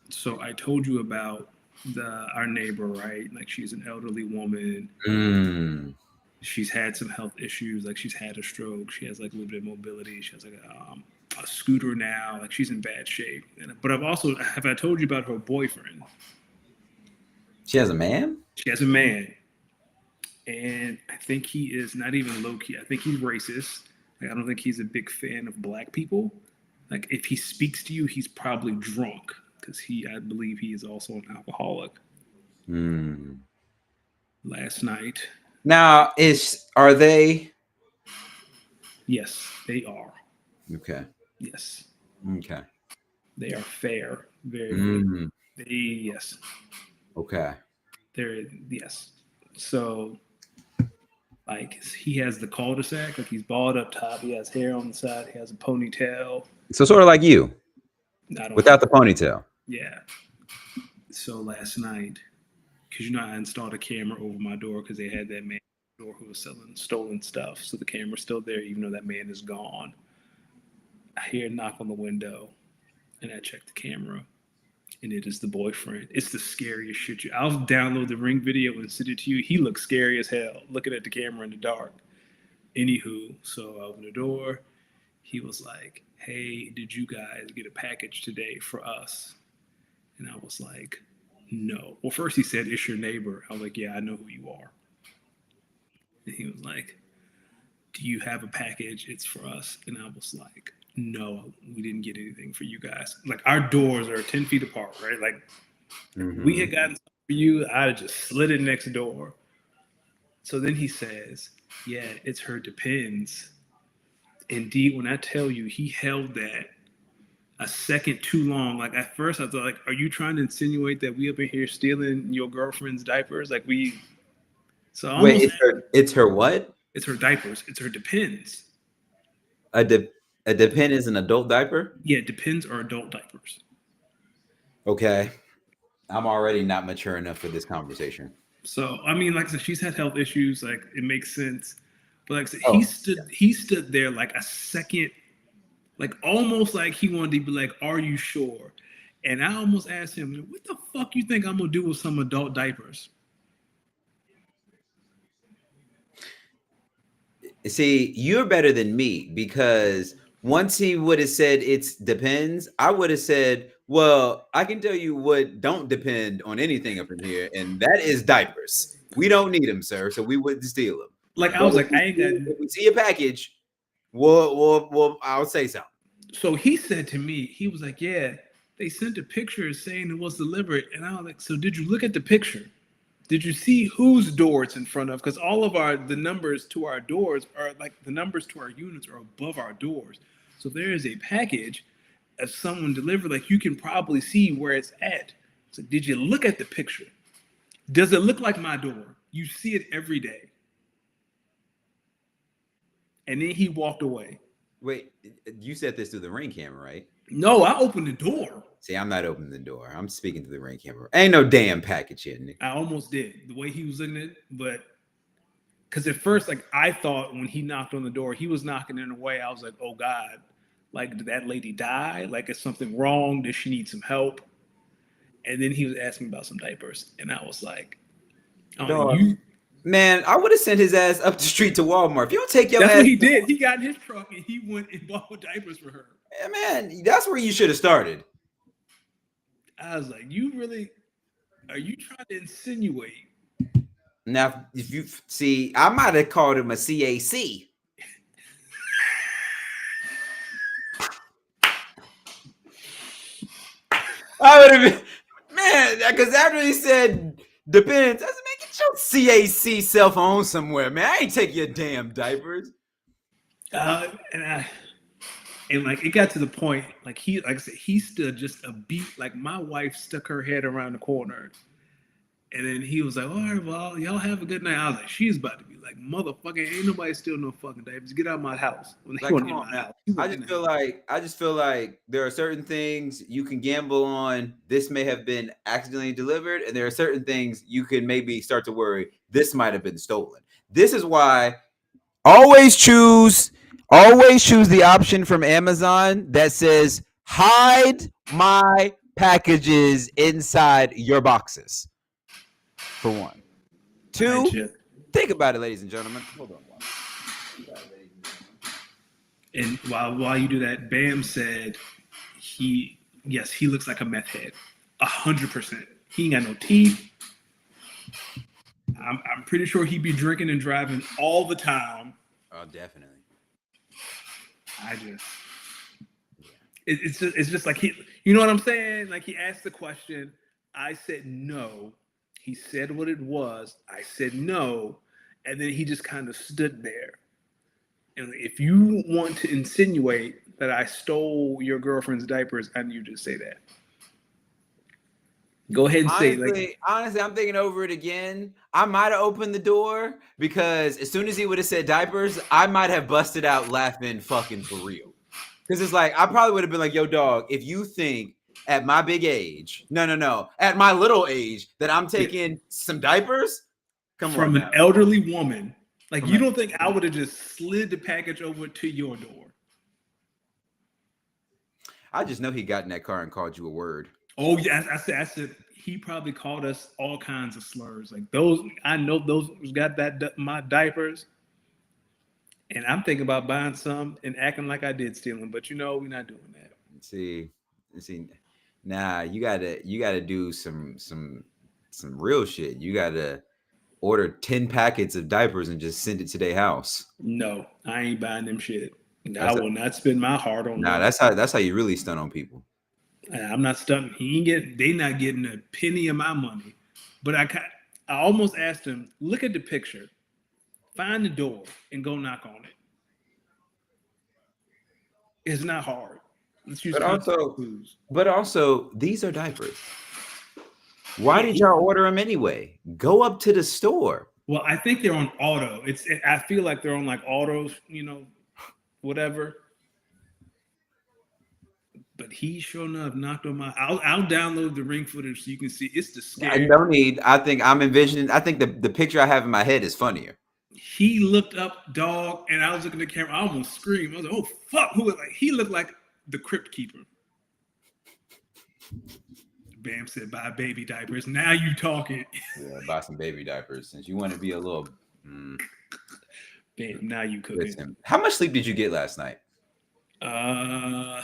So I told you about our neighbor, right? Like she's an elderly woman. Mm. She's had some health issues. Like she's had a stroke. She has like a little bit of mobility. She has like a scooter now. Like she's in bad shape. But I've also have I told you about her boyfriend? She has a man? She has a man, and I think he is not even low key. I think he's racist. Like I don't think he's a big fan of black people. Like if he speaks to you, he's probably drunk because I believe he is also an alcoholic. Mm. Last night, Now, are they yes, they are. okay? Yes, Okay. they are fair. Very, very. Mm. They yes, Okay. they're yes. So like he has the cul-de-sac. Like he's bald up top. He has hair on the side. He has a ponytail. So sort of like you, I don't have. without the ponytail. Yeah. So last night, because you know I installed a camera over my door because they had that man at the door who was selling stolen stuff. So the camera's still there, even though that man is gone. I hear a knock on the window, and I check the camera, and it is the boyfriend. It's the scariest shit. I'll download the Ring video and send it to you. He looks scary as hell, looking at the camera in the dark. Anywho, so I opened the door. He was like, "Hey, did you guys get a package today for us?" And I was like, "No." Well, first he said, "It's your neighbor." I was like, "Yeah, I know who you are." And he was like, "Do you have a package? It's for us." And I was like, "No, we didn't get anything for you guys. Like our doors are 10 feet apart, right? Like if we Mm-hmm. had gotten something for you, I'd have just slid it next door." So then he says, "Yeah, it's her depends." Indeed, when I tell you, he held that a second too long. Like at first, I thought, like, "Are you trying to insinuate that we up in here stealing your girlfriend's diapers?" Like we. So I Wait, almost. it's her what? It's her diapers. It's her depends. A de- a Depend is an adult diaper? Yeah, depends are adult diapers. Okay. I'm already not mature enough for this conversation. So I mean, like I said, she's had health issues. Like it makes sense. But like I said, he Oh, stood. He stood there like a second, like almost like he wanted to be like, "Are you sure?" And I almost asked him, "What the fuck you think I'm gonna do with some adult diapers?" see, you're better than me because once he would have said it's depends, I would have said, well, I can tell you what don't depend on anything up in here, and that is diapers. We don't need them, sir, so we wouldn't steal them. Like I But was like, I ain't got. if we see a package, we'll I'll say something. So he said to me, he was like, "Yeah, they sent a picture saying it was delivered," and I was like, "So did you look at the picture? Did you see whose door it's in front of? Because all of the numbers to our doors are like the numbers to our units are above our doors. So if there is a package as someone delivered, like you can probably see where it's at. So did you look at the picture? Does it look like my door? You see it every day." And then he walked away. Wait, you said this through the ring camera, right? No, I opened the door. See, I'm not opening the door. I'm speaking to the ring camera. Ain't no damn package here, Nick. I almost did the way he was looking at it, but because at first, like I thought when he knocked on the door, he was knocking in a way. I was like, "Oh God, like did that lady die? Like is something wrong? Does she need some help?" And then he was asking about some diapers, and I was like, "Oh, Dog. you." Man, I would have sent his ass up the street to Walmart. If you don't take your That's what ass, he did. He got in his truck and he went and bought diapers for her. man, that's where you should have started. I was like, "You really? Are you trying to insinuate?" Now, if you see, I might have called him a CAC. I would have been, man, because after he said depends, I said, man, get your CAC self on somewhere, man. I ain't take your damn diapers. And like it got to the point, like like I said, he stood just a beat. Like my wife stuck her head around the corner. And then he was like, "All right, well, y'all have a good night." I was like, "She's about to be like, motherfucker, ain't nobody steal no fucking diapers. Get out of my house." When he Like, wasn't come in on, my man. house, he wasn't in the house. I just feel like there are certain things you can gamble on. This may have been accidentally delivered, and there are certain things you can maybe start to worry this might have been stolen. This is why always choose always choose the option from Amazon that says hide my packages inside your boxes. For one. I Two, just think about it, ladies and gentlemen. Hold on. and while you do that, Bam said he looks like a meth head, 100%. He ain't got no teeth. I'm pretty sure he'd be drinking and driving all the time. Oh, definitely. I just it's just like you know what I'm saying? Like he asked the question, I said no. He said what it was. I said no, and then he just kind of stood there. And if you want to insinuate that I stole your girlfriend's diapers, I need you to say that. Go ahead and say it. Honestly, I'm thinking over it again. I might have opened the door because as soon as he would have said diapers, I might have busted out laughing fucking for real. Because it's like, I probably would have been like, yo, dog, if you think at my big age, no, at my little age that I'm taking some diapers, come from on an now. elderly woman. Like, you don't think I would have just slid the package over to your door? I just know he got in that car and called you a word. Oh yeah, I said he probably called us all kinds of slurs. Like those, I know those got that my diapers, and I'm thinking about buying some and acting like I did steal them. But we're not doing that. See, nah, you gotta do some real shit. You gotta order 10 packets of diapers and just send it to their house. No, I ain't buying them shit. I That's will not spend my heart on nah, them. that's how you really stun on people. I'm not stunting. They not getting a penny of my money. But I almost asked him, look at the picture, find the door, and go knock on it. It's not hard. Let's use But context also, clues. these are diapers. Why Yeah, did y'all order them anyway? Go up to the store. well, I think they're on auto. I feel like they're on like autos, whatever. But he sure enough knocked on my. I'll download the ring footage so you can see. It's the I scary. no need. I think I'm envisioning. I think the picture I have in my head is funnier. He looked up, dog, and I was looking at the camera. I almost screamed. I was like, "Oh fuck!" Who was like? He looked like the crypt keeper. Bam said, "Buy baby diapers." Now you talking. Yeah, buy some baby diapers since you want to be a little. Bam, now you cooking. Listen, how much sleep did you get last night? Are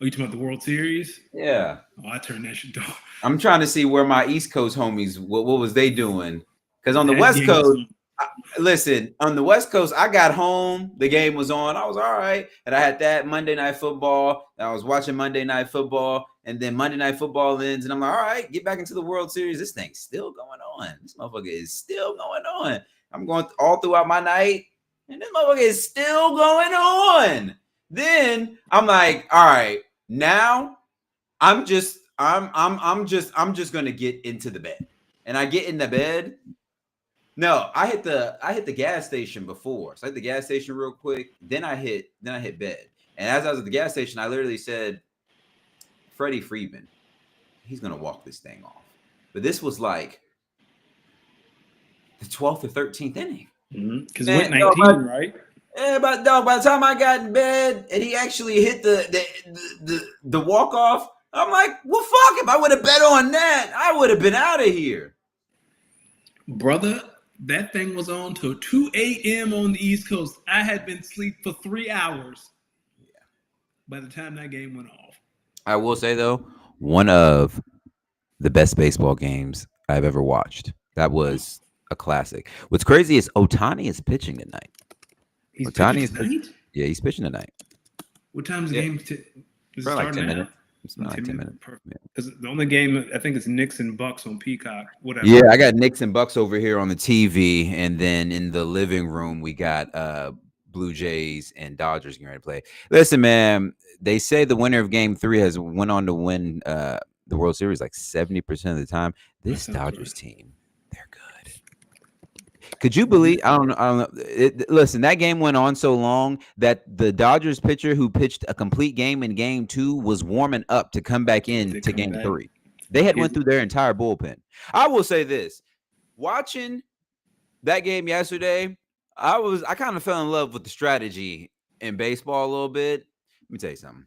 you talking about the World Series? Yeah, Oh, I turned that shit off. I'm trying to see where my East Coast homies what was they doing? Because on the That West game was Coast, on. listen, on the West Coast, I got home, the game was on, I was all right, and I had that Monday Night Football. I was watching Monday Night Football, and then Monday Night Football ends, and I'm like, all right, get back into the World Series. This thing's still going on. This motherfucker is still going on. I'm going all throughout my night, and this motherfucker is still going on. Then I'm like, all right, now I'm just gonna get into the bed. And I get in the bed. No, I hit the gas station before. So I hit the gas station real quick. Then I hit bed. And as I was at the gas station, I literally said, Freddie Freeman, he's gonna walk this thing off. But this was like the 12th or 13th inning. Because it Man, went 19, right? yeah, but dog, by the time I got in bed and he actually hit the walk off, I'm like, well, fuck, if I would have bet on that, I would have been out of here. Brother, that thing was on till 2 a.m. on the East Coast. I had been asleep for 3 hours by the time that game went off. I will say though, one of the best baseball games I've ever watched. That was a classic. What's crazy is Otani is pitching tonight. He's pitching Otani is tonight? yeah, he's pitching tonight. What time's the Yeah, game? Does it for like start 10 now? minutes. It's not like 10 minutes. Perfect. Yeah. Because the only game, I think it's Knicks and Bucks on Peacock. Whatever. Yeah, I got Knicks and Bucks over here on the TV, and then in the living room we got Blue Jays and Dodgers getting ready to play. Listen, man, they say the winner of Game 3 has went on to win the World Series like 70% of the time. This Dodgers right. team, they're good. Could you believe? I don't know. Listen, that game went on so long that the Dodgers pitcher who pitched a complete game in Game 2 was warming up to come back in to Game 3. They had went through their entire bullpen. I will say this: watching that game yesterday, I kind of fell in love with the strategy in baseball a little bit. Let me tell you something.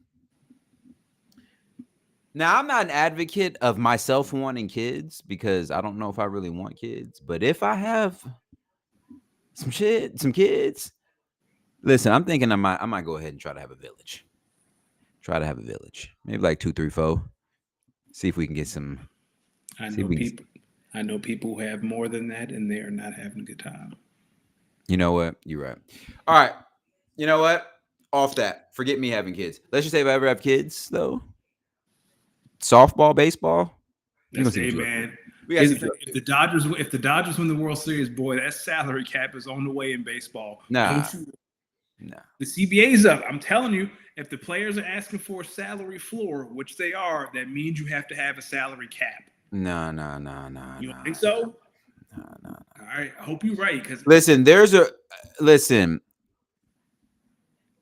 Now, I'm not an advocate of myself wanting kids because I don't know if I really want kids. But if I have some kids, listen, I'm thinking I might go ahead and try to have a village. Try to have a village, maybe like 2, 3, 4. See if we can get some. I See if know we can. people. I know people who have more than that, and they are not having a good time. You know what? You're right. All right. You know what? Off that. Forget me having kids. Let's just say if I ever have kids, though, softball, baseball, we gonna That's see a what you up to. man. We got Here's to the see what you thing: up to. if the Dodgers win the World Series, boy, that salary cap is on the way in baseball. Nah, Don't you? nah, The CBA's up. I'm telling you, if the players are asking for a salary floor, which they are, that means you have to have a salary cap. nah, nah, nah, nah, You don't nah, think so? nah, nah. All right. I hope you're right because Listen, listen.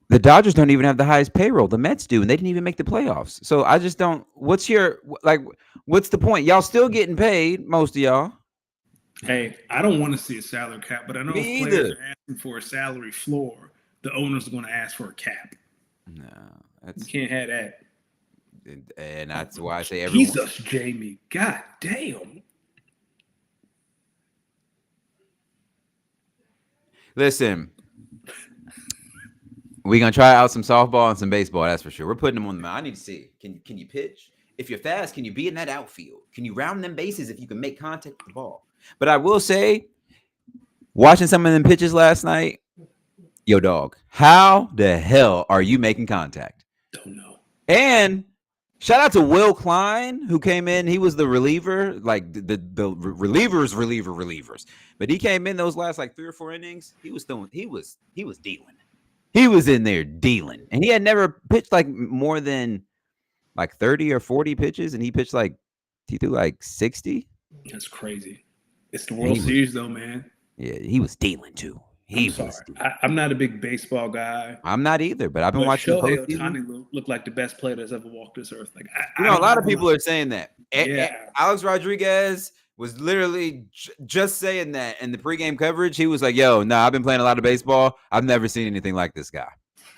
The Dodgers don't even have the highest payroll. The Mets do, and they didn't even make the playoffs. So I just don't. What's the point? Y'all still getting paid, most of y'all. hey, I don't want to see a salary cap, but I know if Me players either. are asking for a salary floor, the owners are going to ask for a cap. No, You that's can't have that. and that's why I say everyone. Jesus, Jamie. God damn. Listen, we're gonna try out some softball and some baseball. That's for sure. We're putting them on the mound. I need to see. Can you pitch? If you're fast, can you be in that outfield? Can you round them bases if you can make contact with the ball? But I will say, watching some of them pitches last night, yo, dog, how the hell are you making contact? Don't know. And shout out to Will Klein, who came in. He was the reliever, like the relievers. But he came in those last like 3 or 4 innings. He was throwing. He was dealing. He was in there dealing, and he had never pitched like more than like 30 or 40 pitches, and he threw like 60, That's crazy. It's the and World Series, though, man. he was dealing too. I'm He was. sorry. I'm not a big baseball guy, I'm not either, but I've been but watching the Shohei postseason. Ohtani looked like the best player that's ever walked this earth. Like, You I know, a don't lot have of a lot. people are saying that. Yeah. Alex Rodriguez was literally just saying that in the pregame coverage. He was like, "Yo, no, I've been playing a lot of baseball. I've never seen anything like this guy."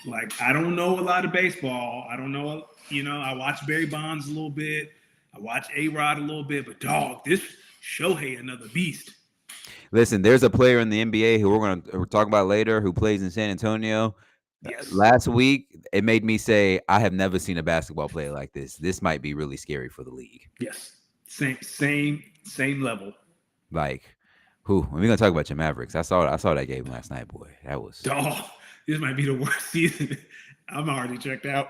Like, I don't know a lot of baseball. I don't know. I watch Barry Bonds a little bit. I watch A-Rod a little bit. But, dog, this Shohei, another beast. Listen, there's a player in the NBA who we're talk about later who plays in San Antonio. Yes. Last week, it made me say, I have never seen a basketball player like this. This might be really scary for the league. Yes. Same level. Like, we're gonna talk about your Mavericks. I saw that game last night, boy. That was Dog, this might be the worst season. I'm already checked out.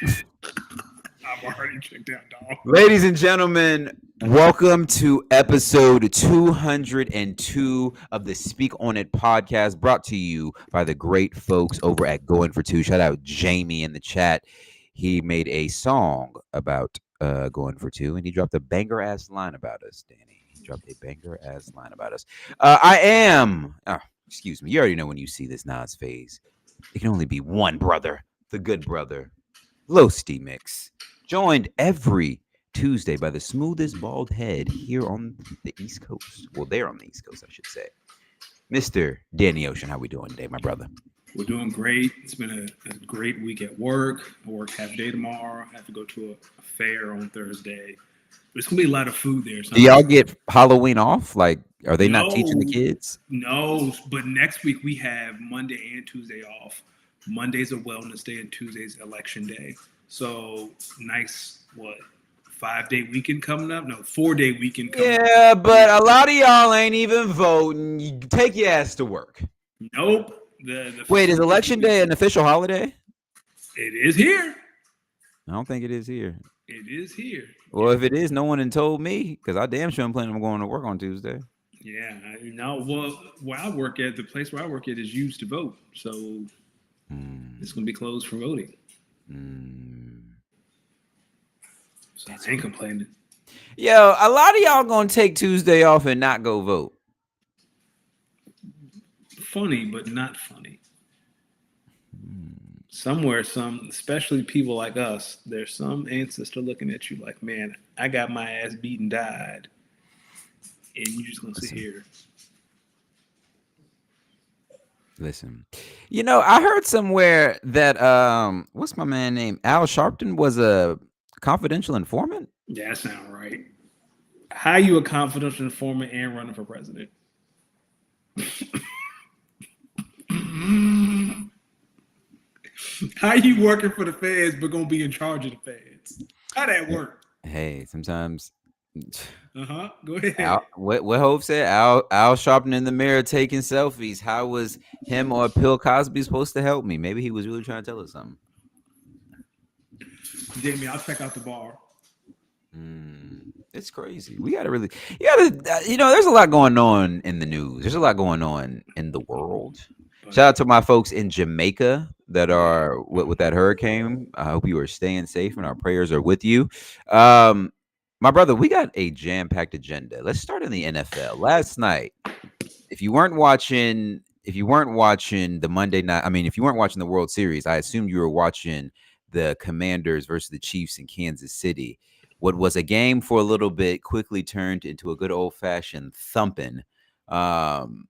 I'm already checked out, dog. Ladies and gentlemen, welcome to episode 202 of the Speak On It podcast, brought to you by the great folks over at Going for Two. Shout out Jamie in the chat. He made a song about Going for Two, and he dropped a banger ass line about us, Danny. He dropped a banger ass line about us. Excuse me. You already know when you see this Nas phase, it can only be one brother, the good brother, Losty Mix, joined every Tuesday by the smoothest bald head here on the East Coast. Well, they're on the East Coast, I should say. Mr. Danny Ocean, how we doing today, my brother? We're doing great. It's been a great week at work. I work half day tomorrow. I have to go to a fair on Thursday. There's gonna be a lot of food there. So Do y'all get Halloween off? Like, are they not teaching the no, kids? no. But next week we have Monday and Tuesday off. Monday's a wellness day and Tuesday's election day. So nice. What? 5-day weekend coming up? No, 4-day weekend coming up. Yeah, but a lot of y'all ain't even voting. You take your ass to work. Nope. Wait, is election day an official holiday? It is here. I don't think it is here. It is here. Well, if it is, no one had told me because I damn sure I'm planning on going to work on Tuesday. Yeah, well, where I work at, the place where I work at is used to vote, so it's gonna be closed for voting. So I ain't complaining. Yo, a lot of y'all gonna take Tuesday off and not go vote. Funny, but not funny. Somewhere, especially people like us, there's some ancestor looking at you like, man, I got my ass beat and died, and you just gonna sit here. Listen, I heard somewhere that what's my man name? Al Sharpton was a Confidential informant? Yeah, that sound right. How you a confidential informant and running for president? How you working for the feds but gonna be in charge of the feds? How that work? Hey, sometimes Go ahead. Al, what Hope said, Al Sharpton in the mirror taking selfies. How was him or Bill Cosby supposed to help me? Maybe he was really trying to tell us something. Jamie, I'll check out the bar. It's crazy. We gotta really, you gotta, there's a lot going on in the news. There's a lot going on in the world. But Shout out to my folks in Jamaica that yeah, are with that hurricane. I hope you are staying safe and our prayers are with you. Um, my brother, we got a jam packed agenda. Let's start in the NFL. Last night, if you weren't watching the Monday night, I mean, if you weren't watching the World Series, I assumed you were watching the Commanders versus the Chiefs in Kansas City. What was a game for a little bit quickly turned into a good old fashioned thumping. Um,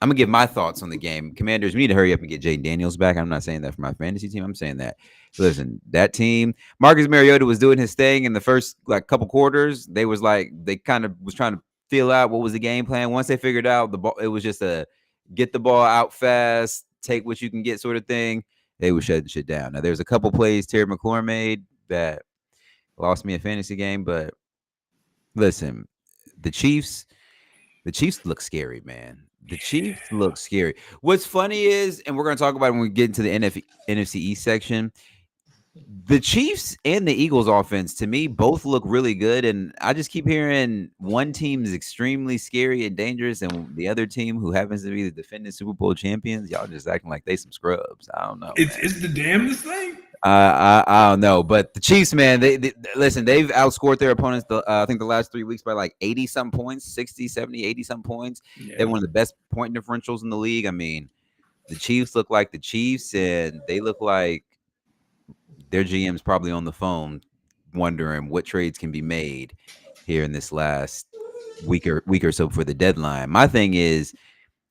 I'm gonna give my thoughts on the game. Commanders, we need to hurry up and get Jaden Daniels back. I'm not saying that for my fantasy team. I'm saying that. Listen, that team, Marcus Mariota was doing his thing in the first like couple quarters. They kind of was trying to feel out what was the game plan. Once they figured out the ball, it was just a get the ball out fast, take what you can get sort of thing. They were shutting shit down. Now there's a couple plays Terry McLaurin made that lost me a fantasy game, but listen, the Chiefs the Chiefs look scary, man. The Chiefs look scary. What's funny is, and we're going to talk about it when we get into the NFC East section, the Chiefs and the Eagles offense, to me, both look really good. And I just keep hearing one team is extremely scary and dangerous, and the other team, who happens to be the defending Super Bowl champions, y'all just acting like they some scrubs. I don't know, man. it's the damnedest thing. I don't know, but the Chiefs, man, they listen. They've outscored their opponents. I think the last 3 weeks by like 80 some points, 60, 70, 80 some points. They have Yeah. one of the best point differentials in the league. I mean, the Chiefs look like the Chiefs, and they look like their GM's probably on the phone wondering what trades can be made here in this last week or so before the deadline. My thing is,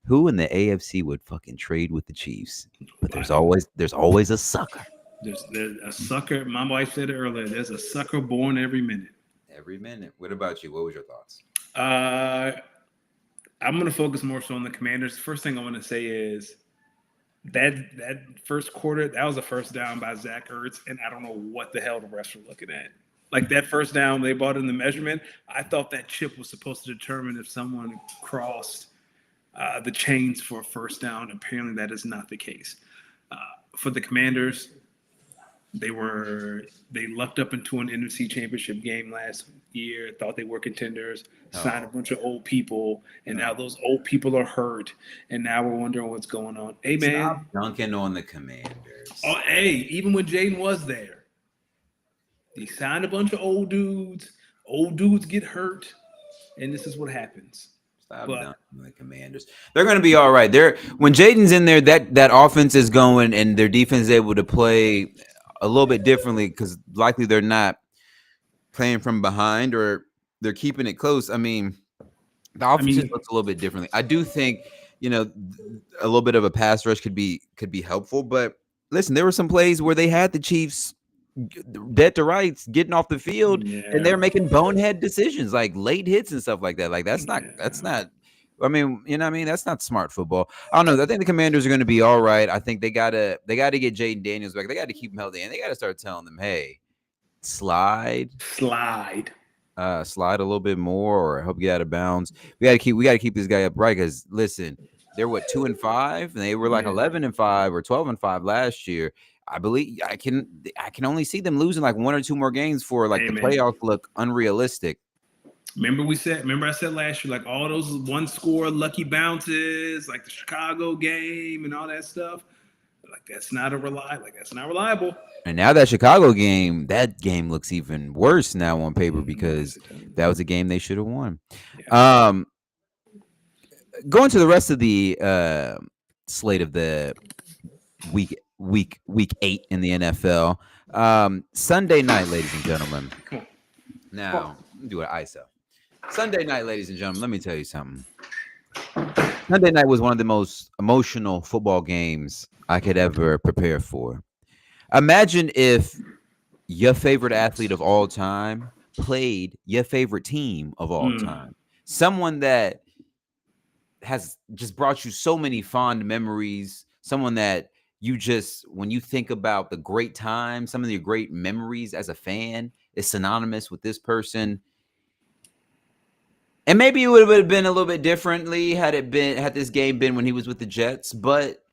who in the AFC would fucking trade with the Chiefs? But I there's always a sucker. there's a sucker. My wife said it earlier. There's a sucker born every minute. Every minute. What about you? What was your thoughts? Uh, I'm gonna focus more so on the Commanders. First thing I want to say is that first quarter, that was a first down by Zach Ertz, and I don't know what the hell the refs were looking at. Like that first down, they brought in the measurement. I thought that chip was supposed to determine if someone crossed the chains for a first down. Apparently, that is not the case. Uh, for the Commanders, they lucked up into an NFC Championship game last year. Thought they were contenders. Signed a Oh, bunch of old people, and now no. those old people are hurt, and now we're wondering what's going on. Hey man, Stop dunking on the oh Commanders. hey, even when Jaden was there, they signed a bunch of old dudes. Old dudes get hurt, and this is what happens. Stop But dunking on the Commanders. They're going to be all right. They're when Jaden's in there, that offense is going, and their defense is able to play a little bit differently because likely they're not playing from behind or they're keeping it close. I mean, the I offense just mean, looks a little bit differently. I do think a little bit of a pass rush could be helpful, but listen, there were some plays where they had the Chiefs dead to rights getting off the field, and yeah, they're making bonehead decisions like late hits and stuff like that. Like that's yeah. not. I mean, you know what I mean? That's not smart football. I don't know. I think the Commanders are going to be all right. I think they gotta get Jaden Daniels back. They got to keep him healthy, and they got to start telling them, hey, slide Slide. slide a little bit more or help get out of bounds. We got to keep this guy upright because listen, they're what 2-5 and they were like Yeah. 11-5 or 12-5 last year. I believe I can only see them losing like one or two more games for like Hey the man. playoffs look unrealistic. Remember I said last year, like all those one score lucky bounces, like the Chicago game and all that stuff. Like that's not reliable. And now that game looks even worse now on paper Yes, because it does. that was a game they should have won. Yeah. Um, going to the rest of the slate of the week 8 in the NFL. Sunday night, ladies and gentlemen. Come on. Now, do an ISO. Sunday night, ladies and gentlemen, let me tell you something. Sunday night was one of the most emotional football games I could ever prepare for. Imagine if your favorite athlete of all time played your favorite team of all time. Someone that has just brought you so many fond memories. Someone that you just, when you think about the great times, some of your great memories as a fan is synonymous with this person. And maybe it would have been a little bit differently had this game been when he was with the Jets, but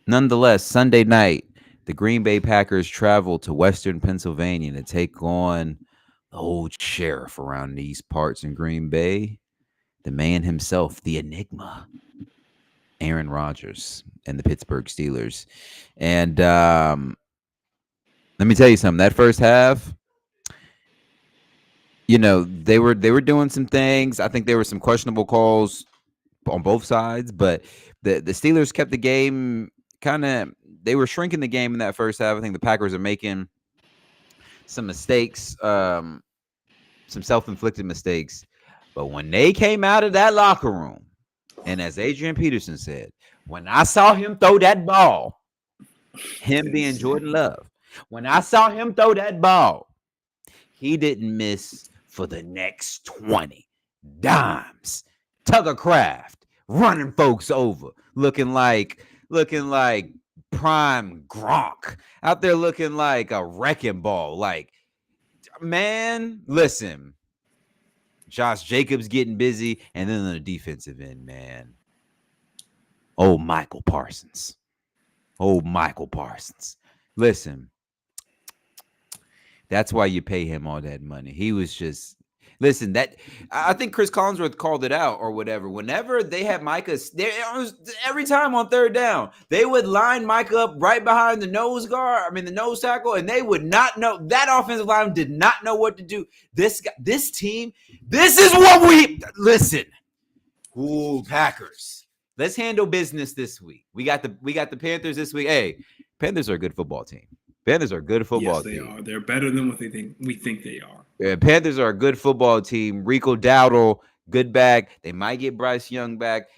nonetheless, Sunday night, the Green Bay Packers travel to Western Pennsylvania to take on the old sheriff around these parts in Green Bay, the man himself, the Enigma, Aaron Rodgers and the Pittsburgh Steelers. And let me tell you something. That first half, they were doing some things. I think there were some questionable calls on both sides, but the Steelers kept the game kind of. They were shrinking the game in that first half. I think the Packers are making some mistakes, some self-inflicted mistakes. But when they came out of that locker room, and as Adrian Peterson said, when I saw him throw that ball, him being Jordan Love, when I saw him throw that ball, he didn't miss for the next 20 dimes. Tucker Craft running folks over, looking like prime Gronk out there, looking like a wrecking ball. Like, man, listen, Josh Jacobs getting busy, and then on the defensive end, man, Michael Parsons. Listen, that's why you pay him all that money. He was just that I think Chris Collinsworth called it out or whatever. Whenever they had Micah, every time on third down, they would line Micah up right behind the nose tackle, and they would not know. That offensive line did not know what to do. This team, this is what we listen. Ooh, Packers. Let's handle business this week. We got the Panthers this week. Hey, Panthers are a good football team. Panthers are a good football team. Yes, they are. They're better than what we think they are. Yeah, Panthers are a good football team. Rico Dowdle, good back. They might get Bryce Young back.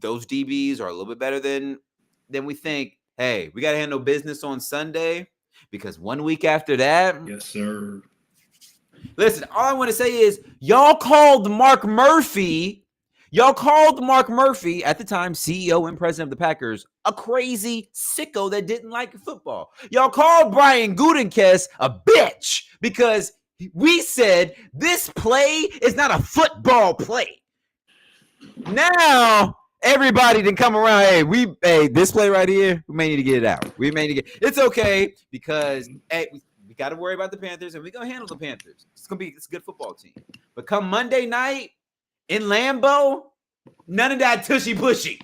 Those DBs are a little bit better than we think. Hey, we got to handle business on Sunday because 1 week after that. Yes, sir. Listen, all I want to say is y'all called Mark Murphy. Y'all called Mark Murphy, at the time CEO and president of the Packers, a crazy sicko that didn't like football. Y'all called Brian Gutekunst a bitch because we said this play is not a football play. Now everybody didn't come around. Hey, this play right here, we may need to get it out. It's okay because we got to worry about the Panthers and we're gonna handle the Panthers. It's a good football team. But come Monday night. In Lambeau, none of that tushy-pushy.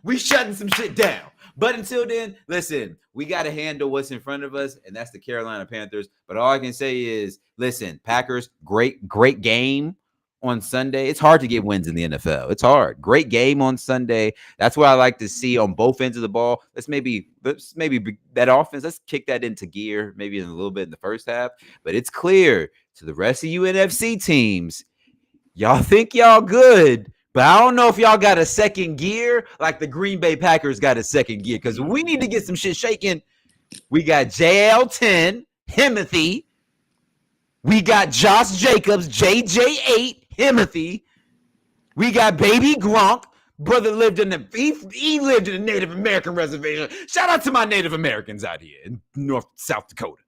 We shutting some shit down. But until then, listen, we got to handle what's in front of us, and that's the Carolina Panthers. But all I can say is, listen, Packers, great game on Sunday. It's hard to get wins in the NFL. It's hard. Great game on Sunday. That's what I like to see on both ends of the ball. Let's maybe that offense, let's kick that into gear, maybe in a little bit in the first half. But it's clear to the rest of you NFC teams, y'all think y'all good, but I don't know if y'all got a second gear like the Green Bay Packers got a second gear because we need to get some shit shaking. We got JL10, Himothy. We got Josh Jacobs, JJ8, Himothy. We got Baby Gronk. Brother lived in he lived in a Native American reservation. Shout out to my Native Americans out here in South Dakota.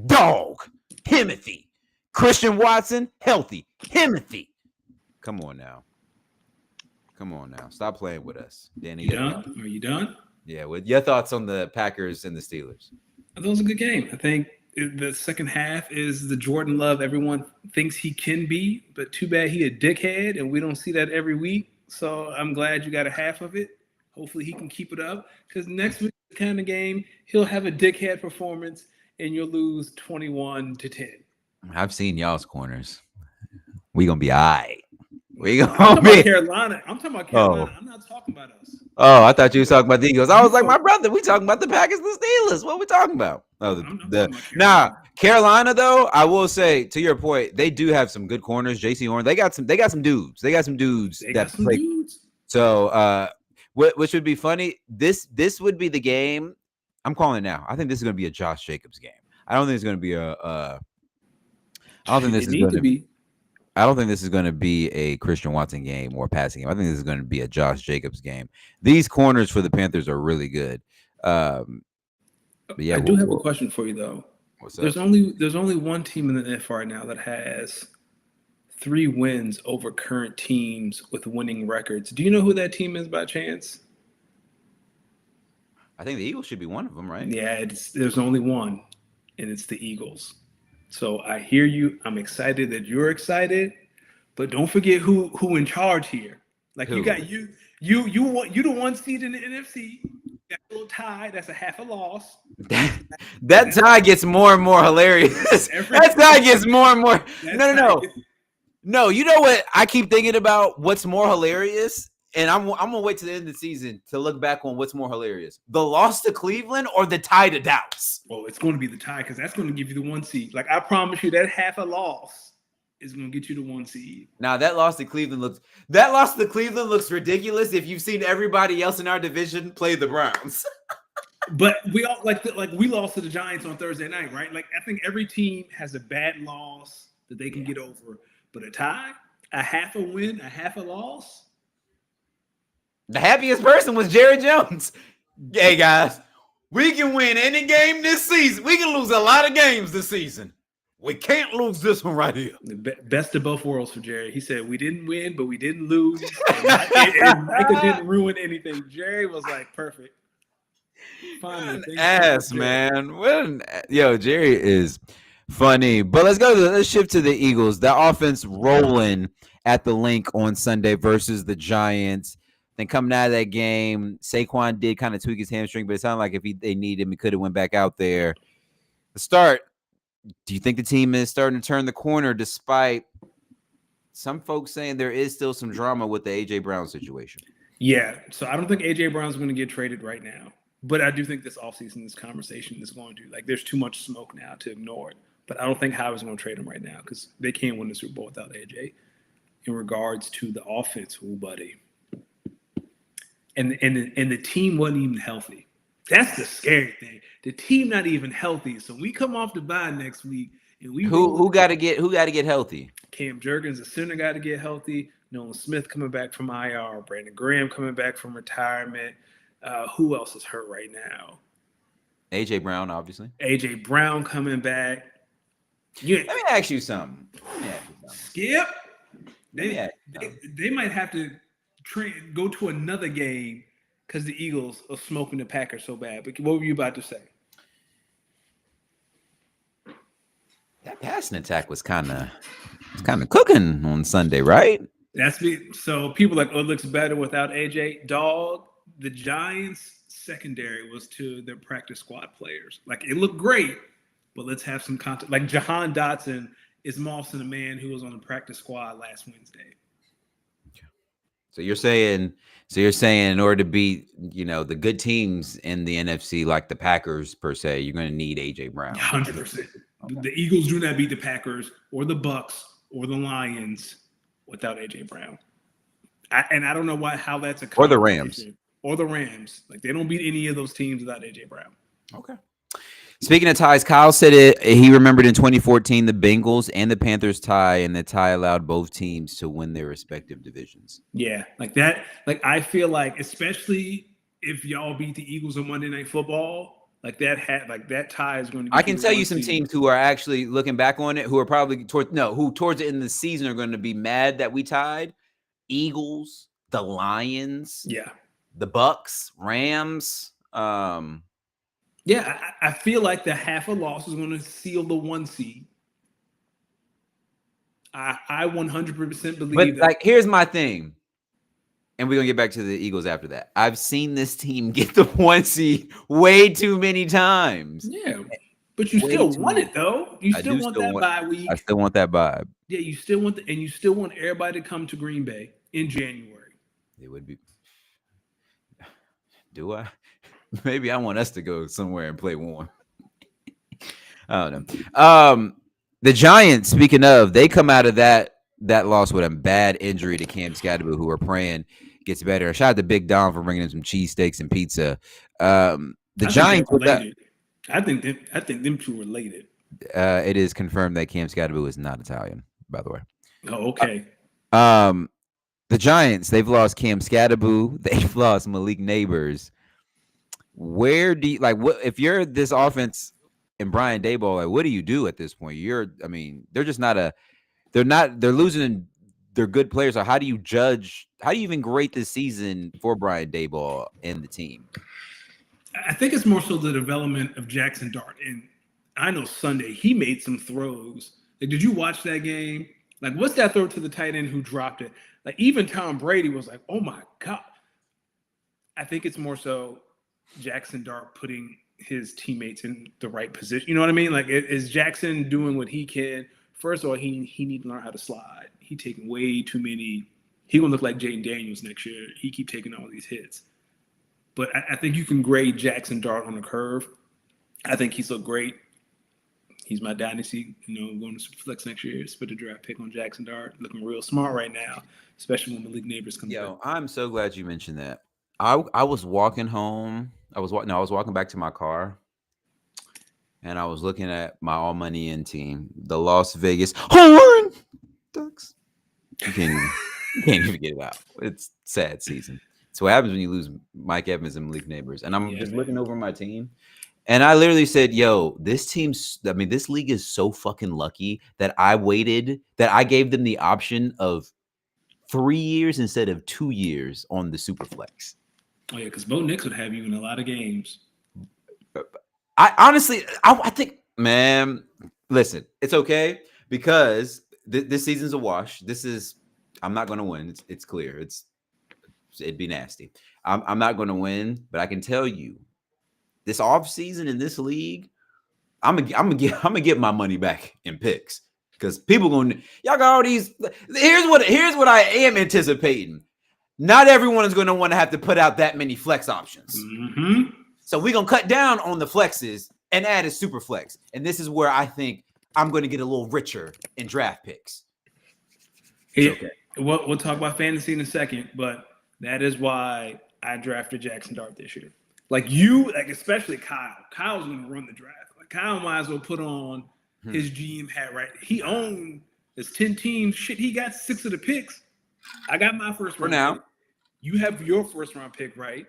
Dog, Himothy. Christian Watson, healthy. Himothy. Come on now. Stop playing with us. Danny, you done? Are you done? Yeah, with your thoughts on the Packers and the Steelers. I thought it was a good game. I think the second half is the Jordan Love everyone thinks he can be, but too bad he a dickhead, and we don't see that every week. So I'm glad you got a half of it. Hopefully he can keep it up because next week kind of game, he'll have a dickhead performance, and you'll lose 21-10. I've seen y'all's corners. We gonna be all right. I'm talking about Carolina. I'm not talking about us. Oh, I thought you were talking about the Eagles. I was like, my brother, we talking about the Packers and the Steelers. What are we talking about? Carolina though, I will say to your point, they do have some good corners. JC Horn, they got some dudes. So which would be funny. This would be the game I'm calling it now. I think this is going to be a Josh Jacobs game. I don't think it's going to be I don't think this It is need going to to. be. I don't think this is going to be a Christian Watson game or a passing game. I think this is going to be a Josh Jacobs game. These corners for the Panthers are really good. Um, but yeah, I do have a question for you though. what's up? There's only one team in the NFL right now that has 3 wins over current teams with winning records. Do you know who that team is by chance? I think the Eagles should be one of them, right? Yeah, there's only one, and it's the Eagles. So I hear you. I'm excited that you're excited, but don't forget who in charge here. Like you Who? got you the one seed in the NFC. Got a little tie. That's a half a loss. That tie gets more and more hilarious. Every That tie gets more and more. that No, no, tie no. gets, No, you know what I keep thinking about? What's more hilarious? And I'm gonna wait to the end of the season to look back on what's more hilarious: the loss to Cleveland or the tie to Dallas. well, it's going to be the tie because that's going to give you the one seed. Like I promise you, that half a loss is going to get you the one seed. Now that loss to Cleveland looks ridiculous if you've seen everybody else in our division play the Browns. But we all like we lost to the Giants on Thursday night, right? Like I think every team has a bad loss that they can get over, but a tie, a half a win, a half a loss. The happiest person was Jerry Jones. Hey guys, we can win any game this season. We can lose a lot of games this season. We can't lose this one right here. The best of both worlds for Jerry. He said we didn't win, but we didn't lose. And Micah didn't ruin anything. Jerry was like perfect. Fine, ass, man. Yo, Jerry is funny. But let's shift to the Eagles. The offense rolling at the link on Sunday versus the Giants. Then coming out of that game, Saquon did kind of tweak his hamstring, but it sounded like if they needed him, he could have went back out there. The start. Do you think the team is starting to turn the corner despite some folks saying there is still some drama with the A.J. Brown situation? Yeah. So I don't think A.J. Brown's going to get traded right now. But I do think this offseason, this conversation is going to, like, there's too much smoke now to ignore it. But I don't think Howard's going to trade him right now because they can't win the Super Bowl without A.J. In regards to the offense, buddy. And the team wasn't even healthy. That's the scary thing. The team not even healthy. So we come off the bye next week, and who got to get healthy? Cam Jurgens, the center, got to get healthy. Nolan Smith coming back from IR. Brandon Graham coming back from retirement. Who else is hurt right now? A.J. Brown, obviously. A.J. Brown coming back. Yeah. Let me ask you something. Skip. They might have to go to another game because the Eagles are smoking the Packers so bad. But what were you about to say? That passing attack was kind of cooking on Sunday, right? That's me. So people like, oh, it looks better without AJ. Dog, the Giants secondary was to their practice squad players. Like it looked great, but let's have some content. Like Jahan Dotson is mossing a man who was on the practice squad last Wednesday. So you're saying in order to beat, the good teams in the NFC, like the Packers per se, you're going to need A.J. Brown. 100%. Okay. The Eagles do not beat the Packers or the Bucks or the Lions without A.J. Brown. I don't know how that's a or the Rams. Or the Rams. Like they don't beat any of those teams without A.J. Brown. Okay. Speaking of ties, Kyle said he remembered in 2014 the Bengals and the Panthers tie, and the tie allowed both teams to win their respective divisions. Yeah, like that. Like I feel like, especially if y'all beat the Eagles on Monday Night Football, like that tie is going to. I can tell you some teams who are actually looking back on it, who are probably towards the end of the season are going to be mad that we tied. Eagles, the Lions, the Bucks, Rams. Yeah, I feel like the half a loss is going to seal the 1 seed. I 100% believe but that. Like, here's my thing, and we're going to get back to the Eagles after that. I've seen this team get the 1 seed way too many times. Yeah, but you still want it, though. You still want that bye week. I still want that vibe. Yeah, you still want and you still want everybody to come to Green Bay in January. It would be. Do I? Maybe I want us to go somewhere and play one. I don't know. The Giants, speaking of, they come out of that loss with a bad injury to Cam Scatterby, who are praying gets better. Shout out to Big Dom for bringing in some cheesesteaks and pizza. The I think they're Giants with that. related. I think them two are related. It is confirmed that Cam Scatterbo is not Italian, by the way. Oh, okay. Um, the Giants, they've lost Cam Scatterbo. They've lost Malik Neighbors. Where do you like what if you're this offense and Brian Daboll, like what do you do at this point? I mean, they're just not they're losing their good players. So how do you even grade this season for Brian Daboll and the team? I think it's more so the development of Jackson Dart. And I know Sunday he made some throws. Like, did you watch that game? Like, what's that throw to the tight end who dropped it? Like, even Tom Brady was like, "Oh my god!" I think it's more so Jackson Dart putting his teammates in the right position. You know what I mean? Like, is Jackson doing what he can? First of all, he need to learn how to slide. He taking way too many. He gonna look like Jaden Daniels next year. He keep taking all these hits. But I think you can grade Jackson Dart on the curve. I think he's looked great. He's my dynasty, going to Superflex next year. Split a draft pick on Jackson Dart. Looking real smart right now, especially when Malik Neighbors comes back. I'm so glad you mentioned that. I was walking home. I was walking back to my car, and I was looking at my all money in team, the Las Vegas Horn Ducks. You can't even get it out. It's sad season. It's what happens when you lose Mike Evans and Malik Neighbors. And I'm just looking over my team. And I literally said, yo, this league is so fucking lucky that I gave them the option of 3 years instead of 2 years on the Superflex. Oh, yeah, because Bo Nix would have you in a lot of games. I honestly think, man, listen, it's okay because this season's a wash. I'm not going to win. It's clear. It'd be nasty. I'm not going to win, but I can tell you, this offseason in this league, I'm gonna get my money back in picks because y'all got all these. Here's what I am anticipating. Not everyone is going to want to have to put out that many flex options. Mm-hmm. So we're gonna cut down on the flexes and add a super flex. And this is where I think I'm going to get a little richer in draft picks. Yeah, okay. We'll talk about fantasy in a second, but that is why I drafted Jackson Dart this year. Especially Kyle. Kyle's going to run the draft. Like, Kyle might as well put on his GM hat, right? He owned his 10 teams. Shit, he got 6 of the picks. I got my first round now. pick. You have your first round pick, right?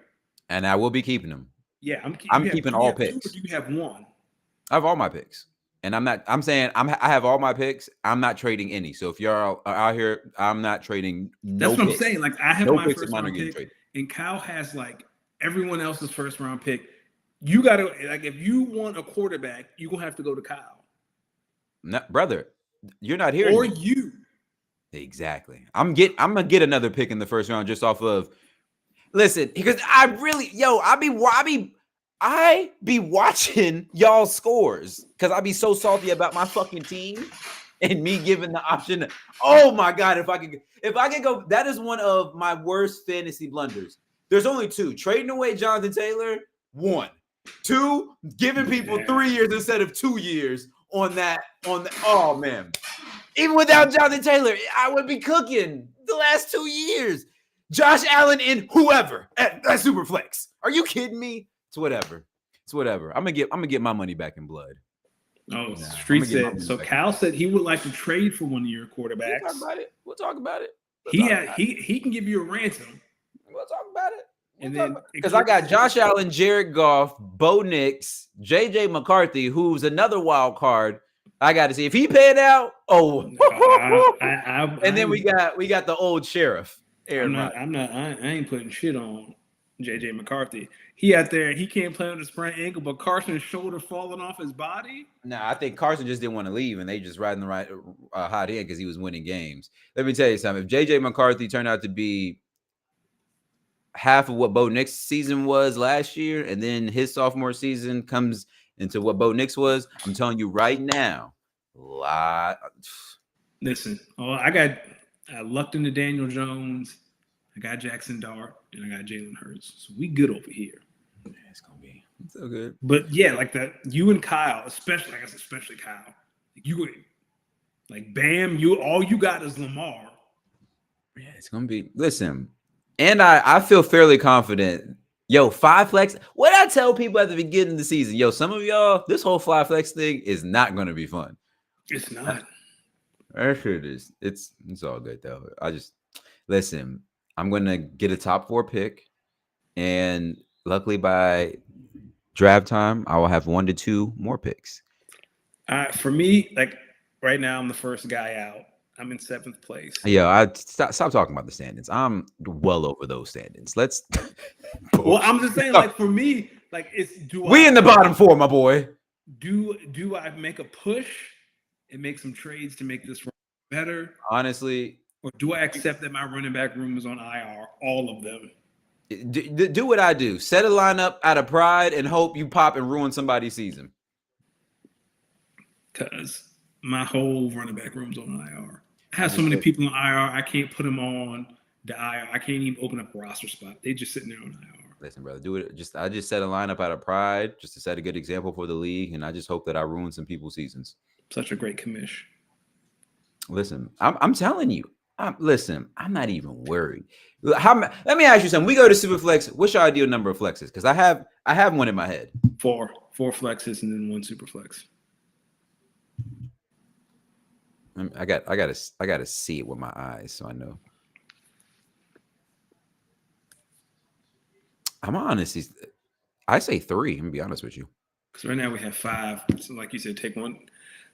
And I will be keeping them. Yeah, I'm keeping all picks. You have one. I have all my picks. And I have all my picks. I'm not trading any. So if y'all are out here, I'm not trading no That's what picks. I'm saying. Like, I have my first round pick, traded. And Kyle has, like, everyone else's first round pick. You got to, like, if you want a quarterback, you're going to have to go to Kyle. No, brother, you're not here. Or you. Exactly. I'm going to get another pick in the first round just off of, listen, because I be watching y'all scores because I be so salty about my fucking team and me giving the option. Oh my God, if I could go, that is one of my worst fantasy blunders. There's only 2: trading away Jonathan Taylor. 1, 2, giving people 3 years instead of 2 years on that. Oh man, even without Jonathan Taylor, I would be cooking the last 2 years. Josh Allen and whoever at Superflex. Are you kidding me? It's whatever. I'm gonna get my money back in blood. Oh, Street said. So Cal said he would like to trade for one of your quarterbacks. We'll talk about it. He can give you a ransom. We'll talk about it. Because I got Josh Allen, Jared Goff, Bo Nix, JJ McCarthy, who's another wild card. I got to see if he paid out. Oh, and then we got the old sheriff. I ain't putting shit on JJ McCarthy. He out there, he can't play on the sprained ankle, but Carson's shoulder falling off his body. Nah, I think Carson just didn't want to leave, and they just riding the right hot end because he was winning games. Let me tell you something. If JJ McCarthy turned out to be half of what Bo Nix season was last year, and then his sophomore season comes into what Bo Nix was, I'm telling you right now, Listen, I lucked into Daniel Jones, I got Jackson Dart, and I got Jalen Hurts. So we good over here. Yeah, it's gonna be so good. But yeah, like that, you and Kyle, especially Kyle, you like Bam, all you got is Lamar. Yeah, it's gonna be. Listen, and I feel fairly confident Yo, 5 flex. What I tell people at the beginning of the season, yo, some of y'all, this whole 5 flex thing is not going to be fun. It's not. That shit is. It's all good though. I just listen. I'm gonna get a top 4 pick, and luckily by draft time, I will have 1 to 2 more picks. For me, like right now, I'm the first guy out. I'm in 7th place. Yeah, I stop talking about the standings. I'm well over those standings. Let's. Well, I'm just saying, like for me, like it's We in the bottom 4, my boy. Do I make a push and make some trades to make this better? Honestly, or do I accept that my running back room is on IR? All of them. do what I do. Set a lineup out of pride and hope you pop and ruin somebody's season. Because my whole running back room's on IR. I have so many people on IR, I can't put them on the IR. I can't even open up a roster spot. They just sitting there on IR. Listen, brother, do it. I just set a lineup out of pride, just to set a good example for the league, and I just hope that I ruin some people's seasons. Such a great commish. Listen, I'm telling you. Listen, I'm not even worried. Let me ask you something. We go to Superflex. What's your ideal number of flexes? Because I have one in my head. 4 flexes and then 1 Superflex. I gotta see it with my eyes so I know. I'm honestly, I say 3. I'm gonna be honest with you. Because right now we have 5. So like you said, take 1.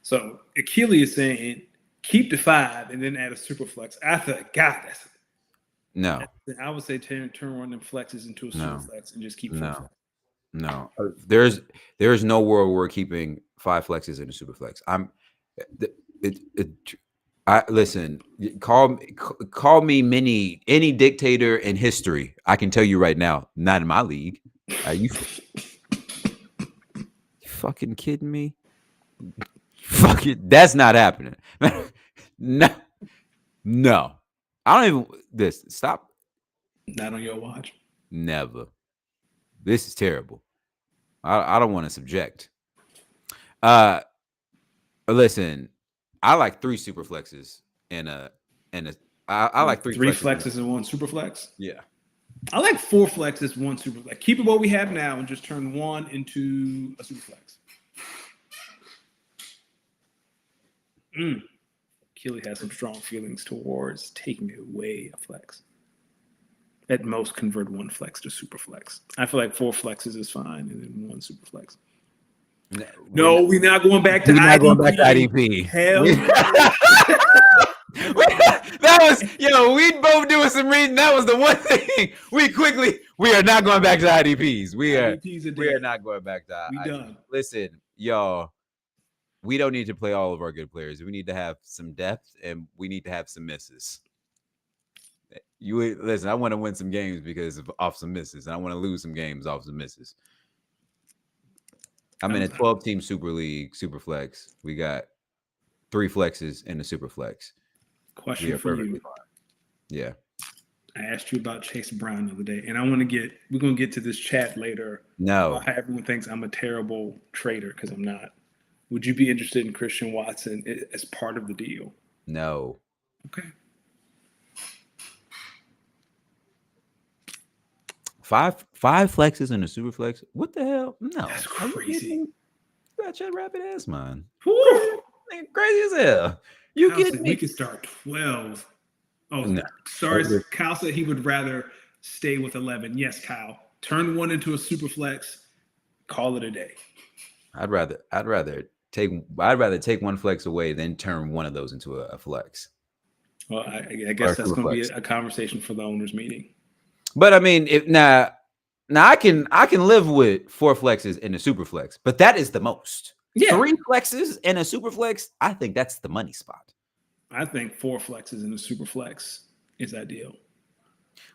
So Achilles is saying keep the 5 and then add a Superflex. I thought, God, that's no. I would say turn one of them flexes into a Superflex and just keep 4 flex. No. There's no world where we're keeping 5 flexes in a Superflex. Listen. Call me any dictator in history. I can tell you right now, not in my league. Are you fucking kidding me? Fuck it, that's not happening. No. I don't even. Stop. Not on your watch. Never. This is terrible. I don't want to subject. Listen. I like 3 Superflexes and I like 3 flexes and 1 Superflex. Yeah. I like 4 flexes, 1 Superflex. Keep it what we have now and just turn 1 into a Superflex. Keely has some strong feelings towards taking away a flex. At most, convert 1 flex to Superflex. I feel like 4 flexes is fine and then 1 Superflex. No, we're not going back to IDP. We're not going back to IDP. Hell that was, we both doing some reading. That was the one thing we are not going back to IDPs. We are not going back to IDPs. We done. Listen, y'all, we don't need to play all of our good players. We need to have some depth and we need to have some misses. Listen, I want to win some games because off some misses, and I want to lose some games off some misses. I'm in a 12-team Super League, Superflex. We got 3 flexes in the Superflex. Question for you. Fine. Yeah. I asked you about Chase Brown the other day, and we're going to get to this chat later. No. How everyone thinks I'm a terrible trader because I'm not. Would you be interested in Christian Watson as part of the deal? No. Okay. 5 flexes in a Superflex? What the hell? No. That's crazy. You got your rapid ass, man. Crazy as hell. You get me. We could start 12. Oh, no. Sorry. Kyle said he would rather stay with 11. Yes, Kyle. Turn 1 into a Superflex. Call it a day. I'd rather take 1 flex away than turn 1 of those into a flex. Well, I guess that's going to be a conversation for the owners' meeting. But I mean, now I can live with 4 flexes in a Superflex, but that is the most. Yeah. 3 flexes in a Superflex, I think that's the money spot. I think 4 flexes in a Superflex is ideal.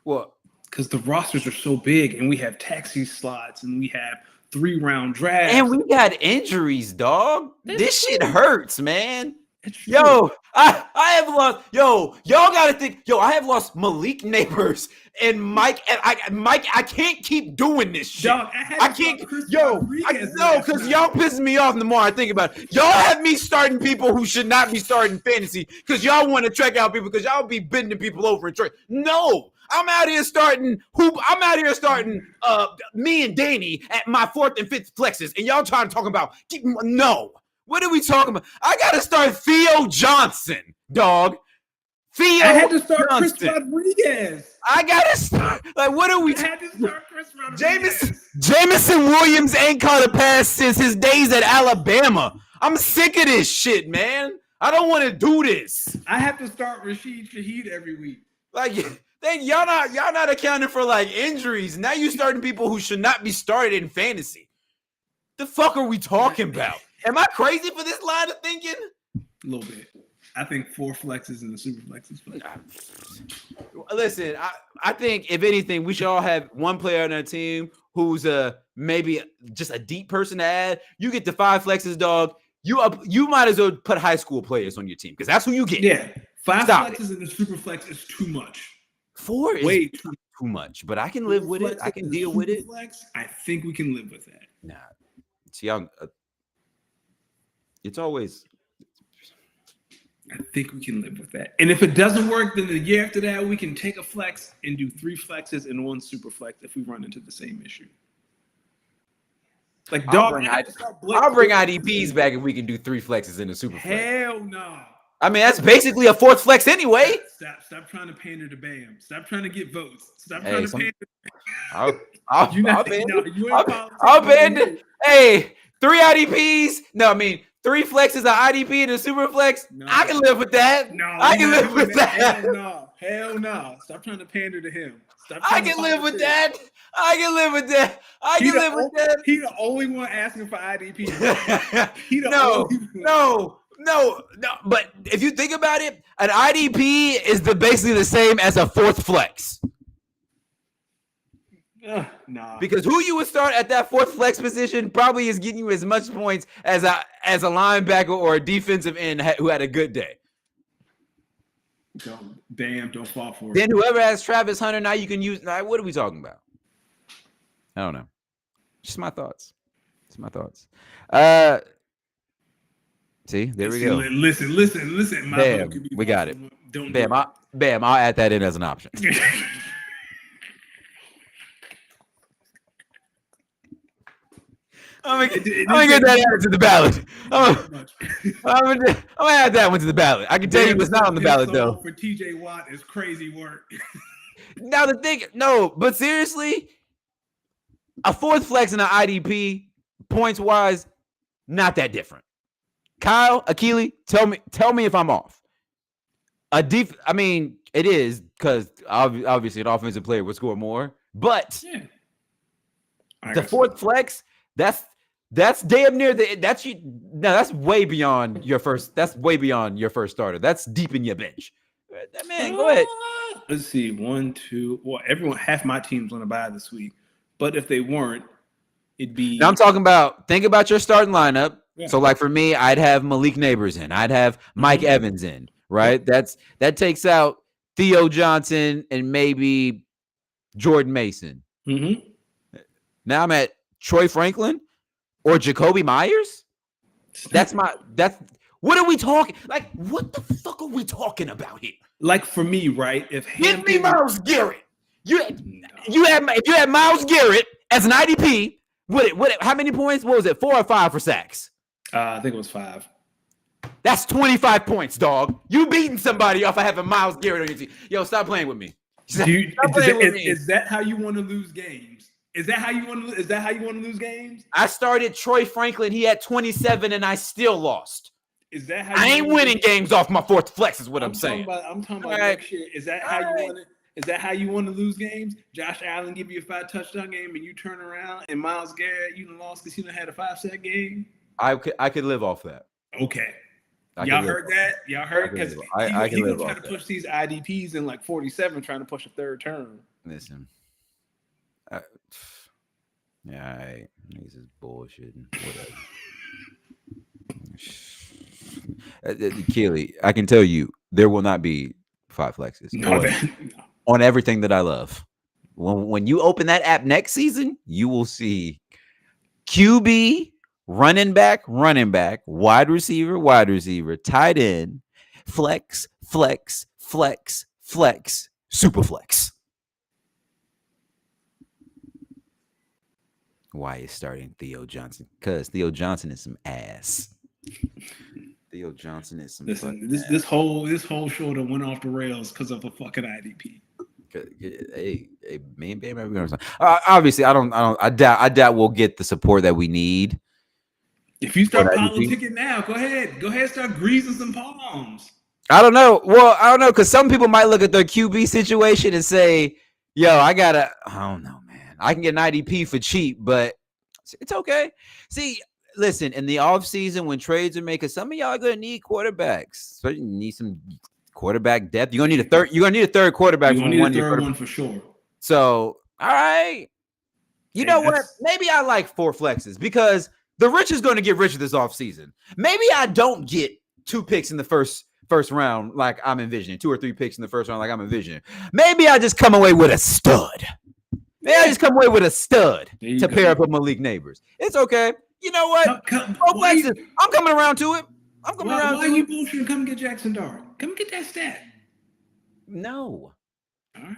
Well, because the rosters are so big, and we have taxi slots, and we have 3-round drafts, and we got injuries, dog. This shit hurts, man. Yo, I have lost. Yo, y'all gotta think. Yo, I have lost Malik Neighbors and Mike. And I can't keep doing this shit. Dog, I can't. Yo, no, because y'all pissing me off the more I think about it. Y'all have me starting people who should not be starting fantasy because y'all want to track out people because y'all be bending people over and trade. No, I'm out here starting me and Danny at my 4th and 5th flexes, and y'all trying to talk about no. What are we talking about? I gotta start Theo Johnson, dog. Theo I had to start Johnson. Chris Rodriguez. I gotta start. Like, what are we? I had to start Chris Rodriguez. Jameson Williams ain't caught a pass since his days at Alabama. I'm sick of this shit, man. I don't want to do this. I have to start Rashid Shaheed every week. Like, y'all not accounting for like injuries. Now you starting people who should not be started in fantasy. The fuck are we talking about? Am I crazy for this line of thinking? A little bit. I think 4 flexes and the super flexes. Listen, I think if anything, we should all have one player on our team who's maybe just a deep person to add. You get the 5 flexes, dog. You might as well put high school players on your team because that's who you get. Yeah, 5 Stop flexes and the super flex is too much. 4 is way too much, but I can live with it. I can deal with it. Flex, I think we can live with that. Nah, see, it's always. I think we can live with that. And if it doesn't work, then the year after that, we can take a flex and do 3 flexes and 1 super flex if we run into the same issue. Like, I'll bring IDPs back if we can do 3 flexes in a super flex. Hell no. I mean, that's basically a 4th flex anyway. Stop trying to pander to Bam. Stop trying to get votes. Stop trying to pander. I'll band it. Hey, 3 IDPs. No, I mean 3 flexes, an IDP and a super flex. No, I can live with that. No, I can live with that. Hell no. Stop trying to pander to him. I can live with that. I can live with that. I can live with that. He the only one asking for IDP. No. But if you think about it, an IDP is basically the same as a 4th flex. Nah. Because who you would start at that 4th flex position probably is getting you as much points as a linebacker or a defensive end who had a good day. Don't fall for it. Then whoever has Travis Hunter, now you can use. Now, what are we talking about? I don't know. Just my thoughts. It's my thoughts. See, there we go. Listen. Bam, we got it. Bam, I'll add that in as an option. I'm gonna get that added to the ballot. I'm gonna add that one to the ballot. I can tell you what's not on the ballot though. For TJ Watt is crazy work. Now the thing, no, but seriously, a 4th flex and an IDP, points wise, not that different. Kyle, Akili, tell me if I'm off. I mean, it is because obviously an offensive player would score more, but the 4th flex, that's damn near that's way beyond your first. That's way beyond your first starter. That's deep in your bench. Man, go ahead. Let's see. 1, 2. Well, half my team's on a bye this week, but if they weren't, it'd be. Now I'm talking about. Think about your starting lineup. Yeah. So, like for me, I'd have Malik Neighbors in. I'd have Mike Evans in. Right. That takes out Theo Johnson and maybe Jordan Mason. Mm-hmm. Now I'm at Troy Franklin or Jacoby Myers. What are we talking? Like, what the fuck are we talking about here? Like for me, right? Give me Myles Garrett. If you had Myles Garrett as an IDP, how many points? What was it? 4 or 5 for sacks? I think it was 5. That's 25 points, dog. You beating somebody off of having Myles Garrett on your team. Yo, stop playing with me. Is that how you want to lose games? Is that how you want to lose games? I started Troy Franklin. He had 27, and I still lost. Is that how I ain't winning games off my 4th flex? Is what I'm saying. I'm talking about next year. Is that how you want to? Is that how you want to lose games? Josh Allen give you a 5 touchdown game, and you turn around, and Myles Garrett you lost because he had a 5-sack game. I could live off that. Okay. Y'all heard that? Y'all heard? Because he was trying to push these IDPs in like 47, trying to push a 3rd term. Listen. This is bullshitting. Whatever. Keely, I can tell you, there will not be 5 flexes on everything that I love. When you open that app next season, you will see QB, running back, wide receiver, tight end, flex, super flex. why is starting Theo Johnson? Because Theo Johnson is some ass. Theo Johnson is some fucking Listen, this whole show that went off the rails because of a fucking IDP. Hey, man, obviously, I doubt we'll get the support that we need. If you start politicking now, go ahead, start greasing some palms. I don't know. Well, I don't know because some people might look at their QB situation and say, "Yo, I don't know, man. I can get an IDP for cheap, but it's okay." See, listen, in the offseason when trades are made, because some of y'all are gonna need quarterbacks. So you need some quarterback depth. You're gonna need a third. You're gonna need a third quarterback. You're gonna need a third one for sure. So, all right. You know what? Maybe I like 4 flexes because the rich is going to get richer this offseason. Maybe I don't get 2 picks in the first round like I'm envisioning, 2 or 3 picks in the first round like I'm envisioning. Maybe I just come away with a stud. Maybe I just come away with a stud to pair up with Malik Neighbors. It's okay. You know what? Flexes. I'm coming around to it. Why are you bullshitting? Come get Jackson Dart. Come get that stat. No. All right.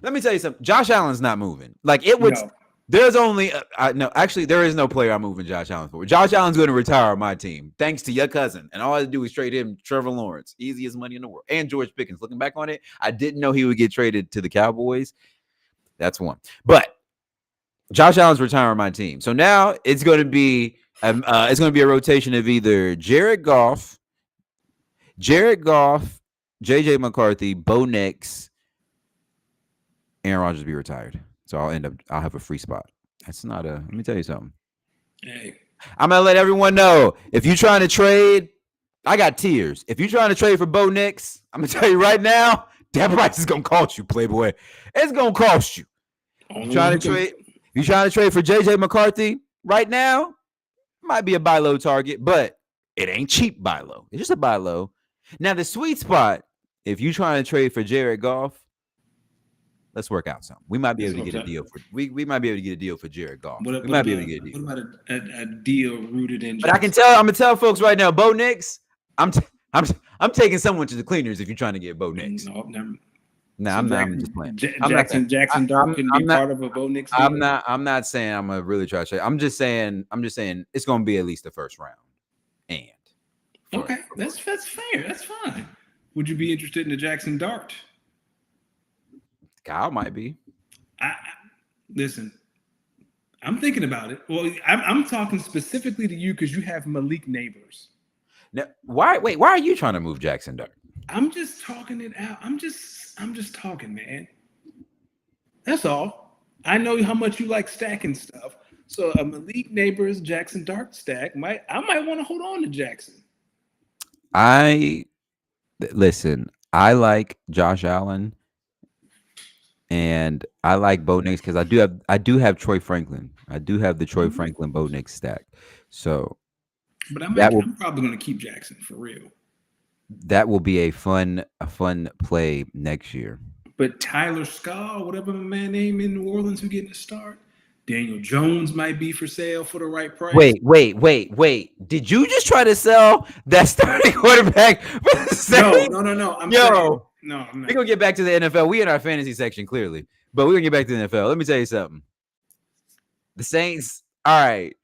Let me tell you something. Josh Allen's not moving. Like it would. No. There's only no. Actually, there is no player I'm moving Josh Allen for. Josh Allen's going to retire on my team, thanks to your cousin, and all I had to do is trade him Trevor Lawrence, easiest money in the world, and George Pickens. Looking back on it, I didn't know he would get traded to the Cowboys. That's one. But Josh Allen's retiring on my team, so now it's going to be a rotation of either Jared Goff, J.J. McCarthy, Bo Nix, Aaron Rodgers be retired. So I'll have a free spot. That's not let me tell you something. Hey. I'm going to let everyone know, if you're trying to trade, I got tiers. If you're trying to trade for Bo Nix, I'm going to tell you right now, that price is going to cost you, Playboy. It's going to cost you. You're trying to trade for J.J. McCarthy right now, might be a buy low target, but it ain't cheap buy low. It's just a buy low. Now, the sweet spot, if you're trying to trade for Jared Goff, let's work out something. We might be able to get a deal for we might be able to get a deal for Jared Goff. We might be able to get a deal. What about a deal rooted in? But I'm gonna tell folks right now, Bo Nix, I'm taking someone to the cleaners if you're trying to get Bo Nix. No, never. No, I'm not. I'm just playing. Jackson Dart can be part of a Bo Nix deal. I'm not saying I'm gonna really try to trade. I'm just saying it's gonna be at least the first round. And okay, that's fair. That's fine. Would you be interested in the Jackson Dart? Kyle might be. Listen, I'm thinking about it. Well, I'm talking specifically to you because you have Malik Neighbors. Now, why are you trying to move Jackson Dart? I'm just talking it out. I'm just talking, man. That's all. I know how much you like stacking stuff. So a Malik Neighbors Jackson Dart stack I might want to hold on to Jackson. Listen, I like Josh Allen. And I like Bo Nix because I do have Troy Franklin. I do have the Troy Franklin Bo Nix stack. So, but I'm probably going to keep Jackson for real. That will be a fun play next year. But Tyler Scott, whatever my man name in New Orleans, who getting a start. Daniel Jones might be for sale for the right price. Wait. Did you just try to sell that starting quarterback? No. I'm not. We're going to get back to the NFL. We in our fantasy section, clearly. But we're going to get back to the NFL. Let me tell you something. The Saints, all right.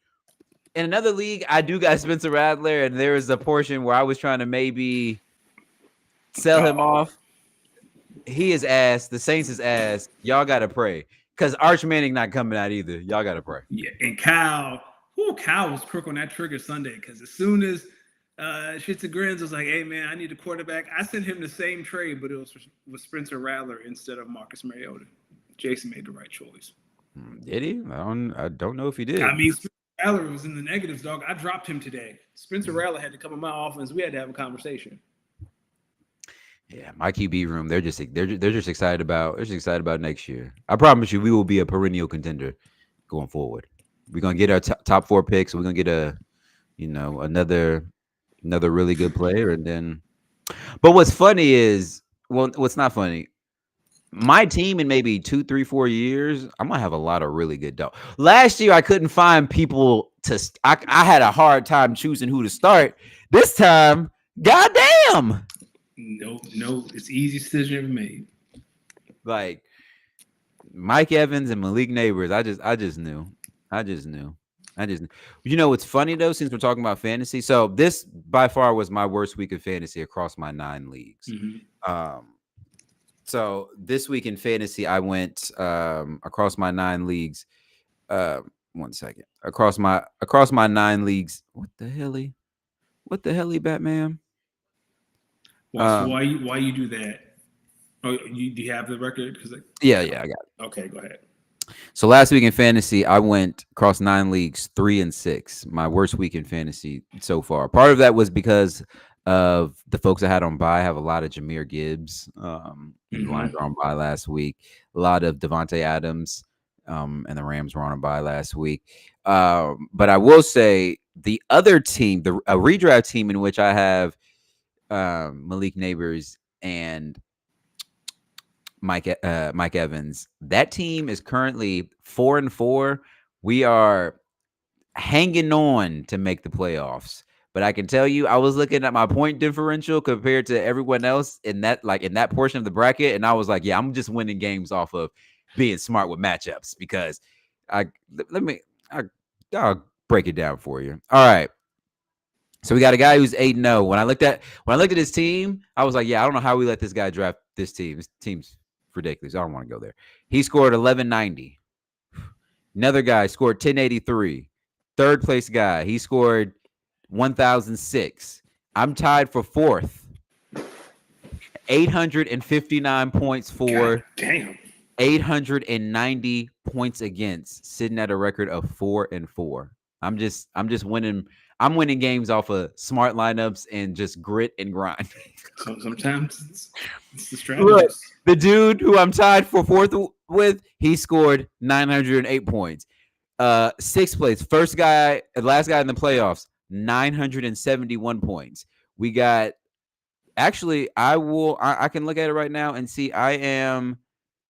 In another league, I do got Spencer Rattler, and there is a portion where I was trying to maybe sell him off. He is ass. The Saints is ass. Y'all got to pray. Because Arch Manning not coming out either. Y'all got to pray. Yeah, and Kyle was quick on that trigger Sunday because as soon as Shits and Grins was like, hey, man, I need a quarterback. I sent him the same trade, but it was with Spencer Rattler instead of Marcus Mariota. Jason made the right choice. Did he? I don't know if he did. I mean, Spencer Rattler was in the negatives, dog. I dropped him today. Spencer Rattler had to come in my offense. We had to have a conversation. Yeah, my QB room, they're just excited about next year. I promise you, we will be a perennial contender going forward. We're gonna get our top 4 picks. We're gonna get another really good player, and then. But what's funny is, what's not funny. My team in maybe 2, 3, 4 years, I'm gonna have a lot of really good dogs. Last year, I couldn't find people to. I had a hard time choosing who to start. This time, goddamn. No, it's the easiest decision ever made. Like Mike Evans and Malik Neighbors, I just knew. I just knew. I just, you know, what's funny though, since we're talking about fantasy. So this by far was my worst week of fantasy across my 9 leagues. Hmm. Um, so this week in fantasy, I went across my 9 leagues. 1 second. Across my 9 leagues. What the hell, Batman? Well, so Um, why you do that? Oh, do you have the record? Because yeah, yeah, I got it. okay, go ahead. So last week in fantasy, I went across 9 leagues, 3-6. My worst week in fantasy so far. Part of that was because of the folks I had on bye. I have a lot of Jameer Gibbs, and the Lions Hmm. were on bye last week. A lot of Devontae Adams, and the Rams were on a bye last week. But I will say the other team, a redraft team in which I have Malik Neighbors and Mike Evans. That team is currently 4-4. We are hanging on to make the playoffs. But I can tell you, I was looking at my point differential compared to everyone else in that portion of the bracket, and I was like, yeah, I'm just winning games off of being smart with matchups because I let me I'll break it down for you. All right. So we got a guy who's 8-0. When I looked at his team, I was like, yeah, I don't know how we let this guy draft this team. This team's ridiculous. I don't want to go there. He scored 1190. Another guy scored 1083. Third place guy, he scored 1006. I'm tied for fourth. 859 points God for, damn. 890 points against, sitting at a record of 4-4. I'm just winning. I'm winning games off of smart lineups and just grit and grind. So sometimes it's the Look, strategist. the dude who I'm tied for fourth with, he scored 908 points. Sixth place, last guy in the playoffs, 971 points. We got actually, I can look at it right now and see I am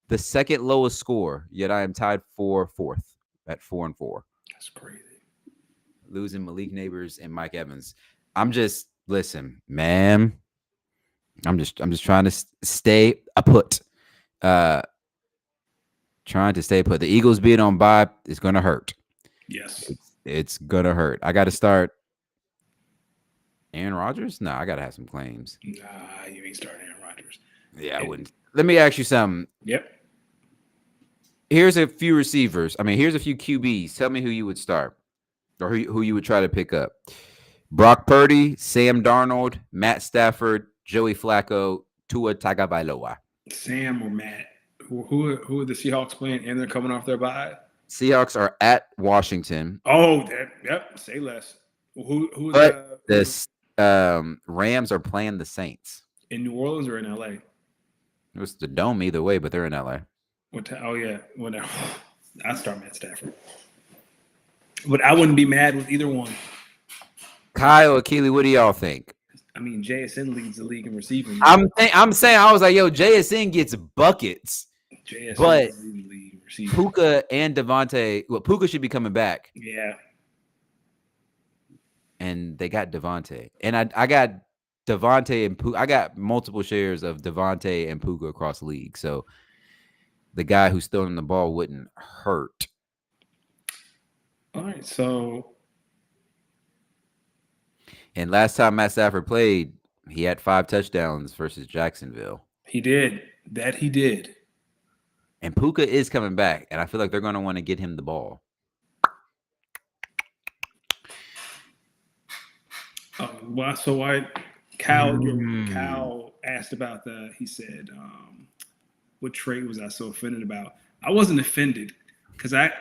the second lowest score, yet I am tied for fourth at 4-4. That's crazy. Losing Malik Neighbors and Mike Evans. Listen, man. I'm just trying to stay put. Uh, trying to stay put. The Eagles being on bye is gonna hurt. Yes. It's gonna hurt. I got to start Aaron Rodgers. No, I gotta have some claims. Nah, you ain't starting Aaron Rodgers. Yeah, I And, wouldn't. Let me ask you something. yep. Here's a few receivers. I mean, here's a few QBs. Tell me who you would start or who you would try to pick up. Brock Purdy, Sam Darnold, Matt Stafford, Joey Flacco, Tua Tagovailoa. Sam or Matt. Who are the Seahawks playing? And they're coming off their bye. Seahawks are at Washington, Oh, yep. Say less. Who but who the Rams are playing the Saints. in New Orleans or in LA? It was the dome either way, but they're in LA. Oh yeah. Whatever. I'd start Matt Stafford. But I wouldn't be mad with either one. Kyle, Akili, what do y'all think? I mean, JSN leads the league in receiving. I'm saying I was like, yo, JSN gets buckets, JSN but leads the league in receiving. Puka and Devontae. Well, Puka should be coming back, Yeah. and they got Devontae, and I got Devontae and Puka. I got multiple shares of Devontae and Puka across the league, so the guy who's throwing the ball wouldn't hurt. All right. So And last time Matt Stafford played, he had 5 touchdowns versus Jacksonville. he did. That he did. And Puka is coming back, and I feel like they're going to want to get him the ball. Well, so Cal asked about he said, what trade was I so offended about? I wasn't offended because I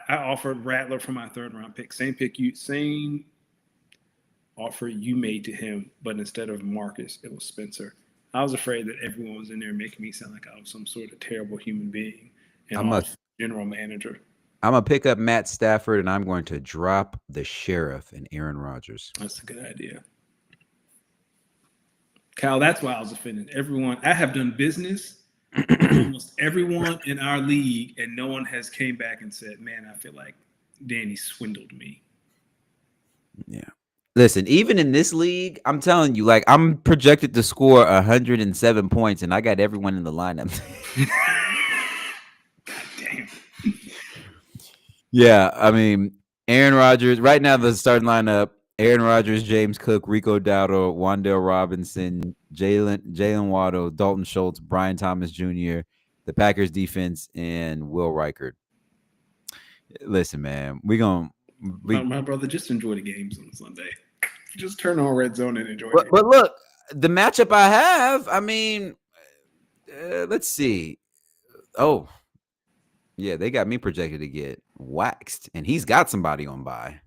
offered Rattler for my 3rd round pick. Same offer you made to him, but instead of Marcus, it was Spencer. I was afraid that everyone was in there making me sound like I was some sort of terrible human being and general manager. I'm going to pick up Matt Stafford, and I'm going to drop the sheriff and Aaron Rodgers. That's a good idea. Cal, that's why I was offended. I have done business with almost everyone in our league, and no one has came back and said, man, I feel like Danny swindled me. Yeah. Listen, even in this league, I'm telling you, like, I'm projected to score 107 points, and I got everyone in the lineup. God damn. Yeah, I mean, Aaron Rodgers. Right now, the starting lineup: Aaron Rodgers, James Cook, Rico Dowdle, Wan'Dale Robinson, Jalen Waddle, Dalton Schultz, Brian Thomas Jr., the Packers defense, and Will Reichert. Listen, man, My brother, just enjoy the games on Sunday. Just turn on Red Zone and enjoy but, it. but look, the matchup I have. I mean, let's see. Oh, yeah, they got me projected to get waxed, and he's got somebody on bye.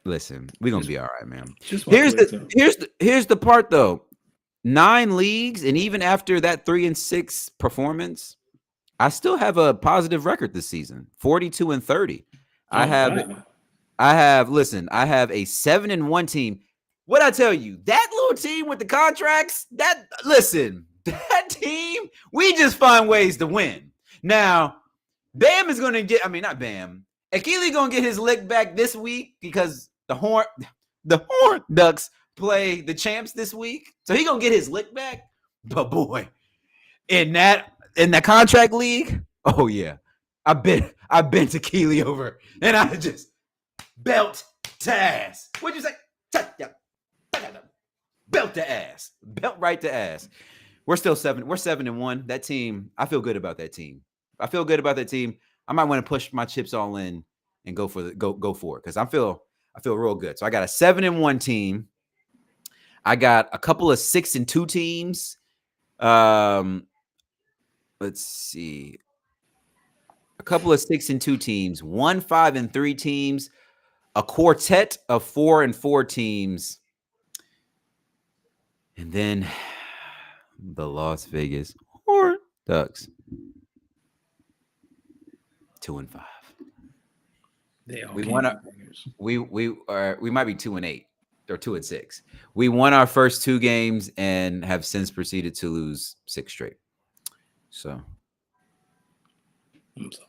Listen, we're gonna be all right, man. Just watch Red Zone. Here's the part though. 9 leagues, and even after that 3-6 performance, I still have a positive record this season. 42-30. Oh, wow. I have a 7-1 team. What I tell you, that little team with the contracts, that team, we just find ways to win. Now, Bam is gonna get, I mean, not Bam. Akili gonna get his lick back this week because the Horn Ducks play the champs this week. So he gonna get his lick back. But boy, in that contract league, oh yeah. I've been to Keely over and I just belt to ass. What'd you say? Belt to ass. Belt right to ass. We're 7-1. That team, I feel good about that team. I might want to push my chips all in and go for it because I feel real good. So I got a 7-1 team. I got a couple of 6-2 teams. Let's see. A couple of 6-2 teams, 5-3 teams, a quartet of 4-4 teams, and then the Las Vegas Ducks, 2-5. We might be 2-8 or 2-6. We won our first 2 games and have since proceeded to lose 6 straight. So, I'm sorry.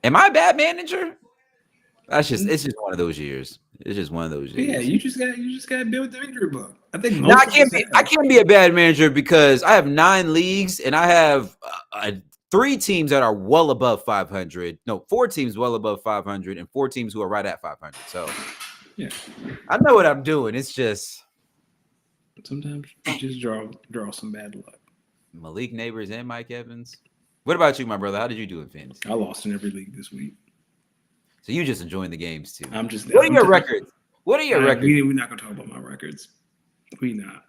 Am I a bad manager? It's just one of those years. It's just one of those years. Yeah, you just got to build the victory book. I think I can't be a bad manager because I have 9 leagues and I have 3 teams that are well above 500. No, 4 teams well above 500 and 4 teams who are right at 500. So, yeah, I know what I'm doing. It's just sometimes you just draw some bad luck. Malik Neighbors and Mike Evans. What about you, my brother? How did you do in fantasy? I lost in every league this week. So you just enjoying the games too. What are your records? What are your records? We're not gonna talk about my records. We not.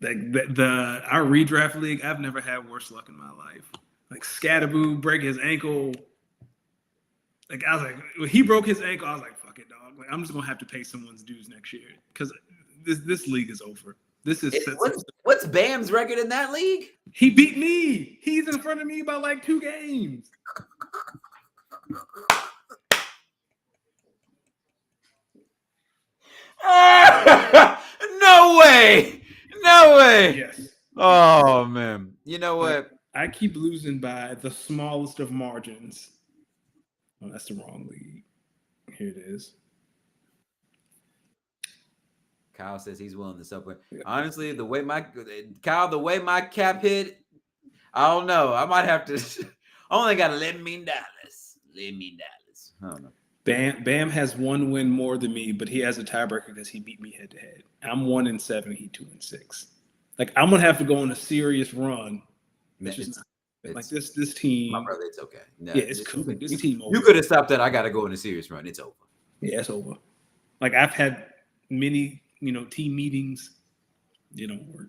Like our redraft league, I've never had worse luck in my life. Like Scatterboo break his ankle. Like I was like, when he broke his ankle, I was like, fuck it, dog. Like I'm just gonna have to pay someone's dues next year because this league is over. What's Bam's record in that league? He beat me. He's in front of me by like 2 games. No way. Yes. Oh man. You know what? I keep losing by the smallest of margins. Oh, that's the wrong league. Here it is. Kyle says he's willing to supplement. Honestly, the way my cap hit, I don't know. I might have to. I only got $11 million. I don't know. Bam has 1 win more than me, but he has a tiebreaker because he beat me head to head. I'm 1-7. He 2-6. Like I'm gonna have to go on a serious run. Like this team. My brother, it's okay. No, yeah, it's cool. This team over. You could have stopped that. I got to go on a serious run. It's over. Yeah, it's over. Like I've had many, team meetings. It don't work.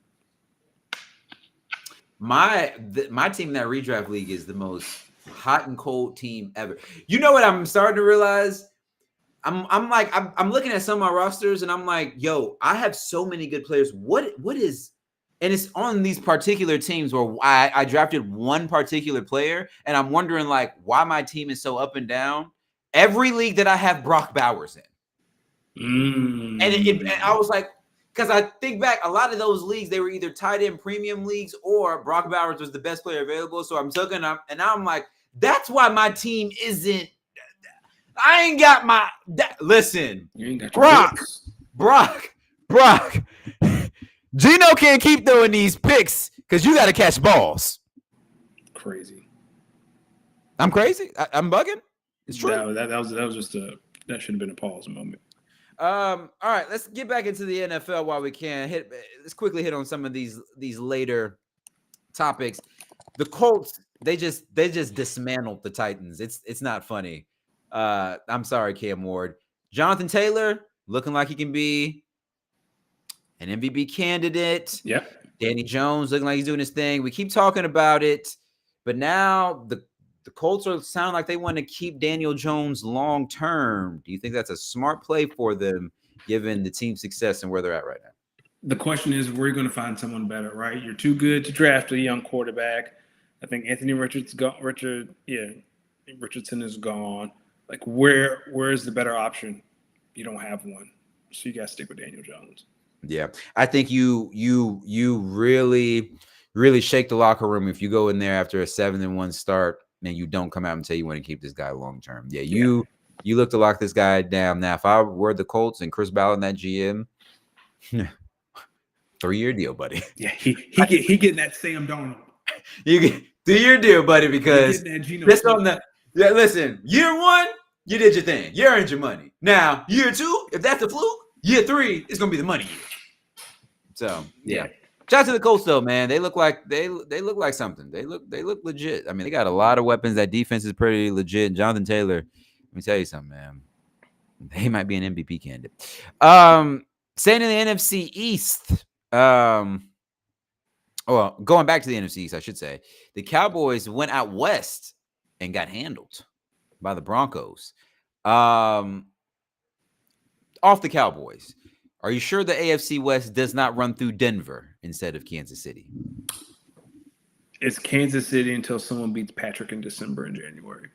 My team in that redraft league is the most hot and cold team ever. You know what I'm starting to realize? I'm looking at some of my rosters and I'm like, yo, I have so many good players. What is, and it's on these particular teams where I drafted one particular player and I'm wondering like why my team is so up and down. Every league that I have Brock Bowers in. And I was like, because I think back, a lot of those leagues, they were either tight end premium leagues or Brock Bowers was the best player available. So I'm looking up and I'm like, that's why my team isn't. I ain't got my. Listen, you ain't got Brock. Gino can't keep throwing these picks because you got to catch balls. Crazy. I'm crazy. I'm bugging. It's true. That should have been a pause moment. All right, let's get back into the NFL while we can. Let's quickly hit on some of these later topics. The Colts, they just dismantled the Titans. It's not funny. I'm sorry, Cam Ward. Jonathan Taylor looking like he can be an MVP candidate. Yep. Danny Jones looking like he's doing his thing. We keep talking about it, but now the Colts sound like they want to keep Daniel Jones long term. Do you think that's a smart play for them, given the team's success and where they're at right now? The question is, where are you going to find someone better, right? You're too good to draft a young quarterback. I think Anthony Richardson is gone. Like, where is the better option? You don't have one, so you got to stick with Daniel Jones. Yeah, I think you really shake the locker room if you go in there after a 7-1 start and you don't come out and say you want to keep this guy long term. Yeah, you look to lock this guy down. Now, if I were the Colts and Chris Ballard, that GM, 3-year deal, buddy. Yeah, he getting that Sam Darnold. You get 3-year deal, buddy, because just on the listen, year 1, you did your thing. You earned your money. Now, year 2, if that's a fluke, year 3 is gonna be the money year. So yeah. Shout out to the Colts though, man. They look like something. They look legit. I mean, they got a lot of weapons. That defense is pretty legit. Jonathan Taylor, let me tell you something, man. They might be an MVP candidate. Staying in the NFC East. Well, going back to the NFC East, I should say, the Cowboys went out west and got handled by the Broncos. Off the Cowboys. Are you sure the AFC West does not run through Denver instead of Kansas City? It's Kansas City until someone beats Patrick in December and January.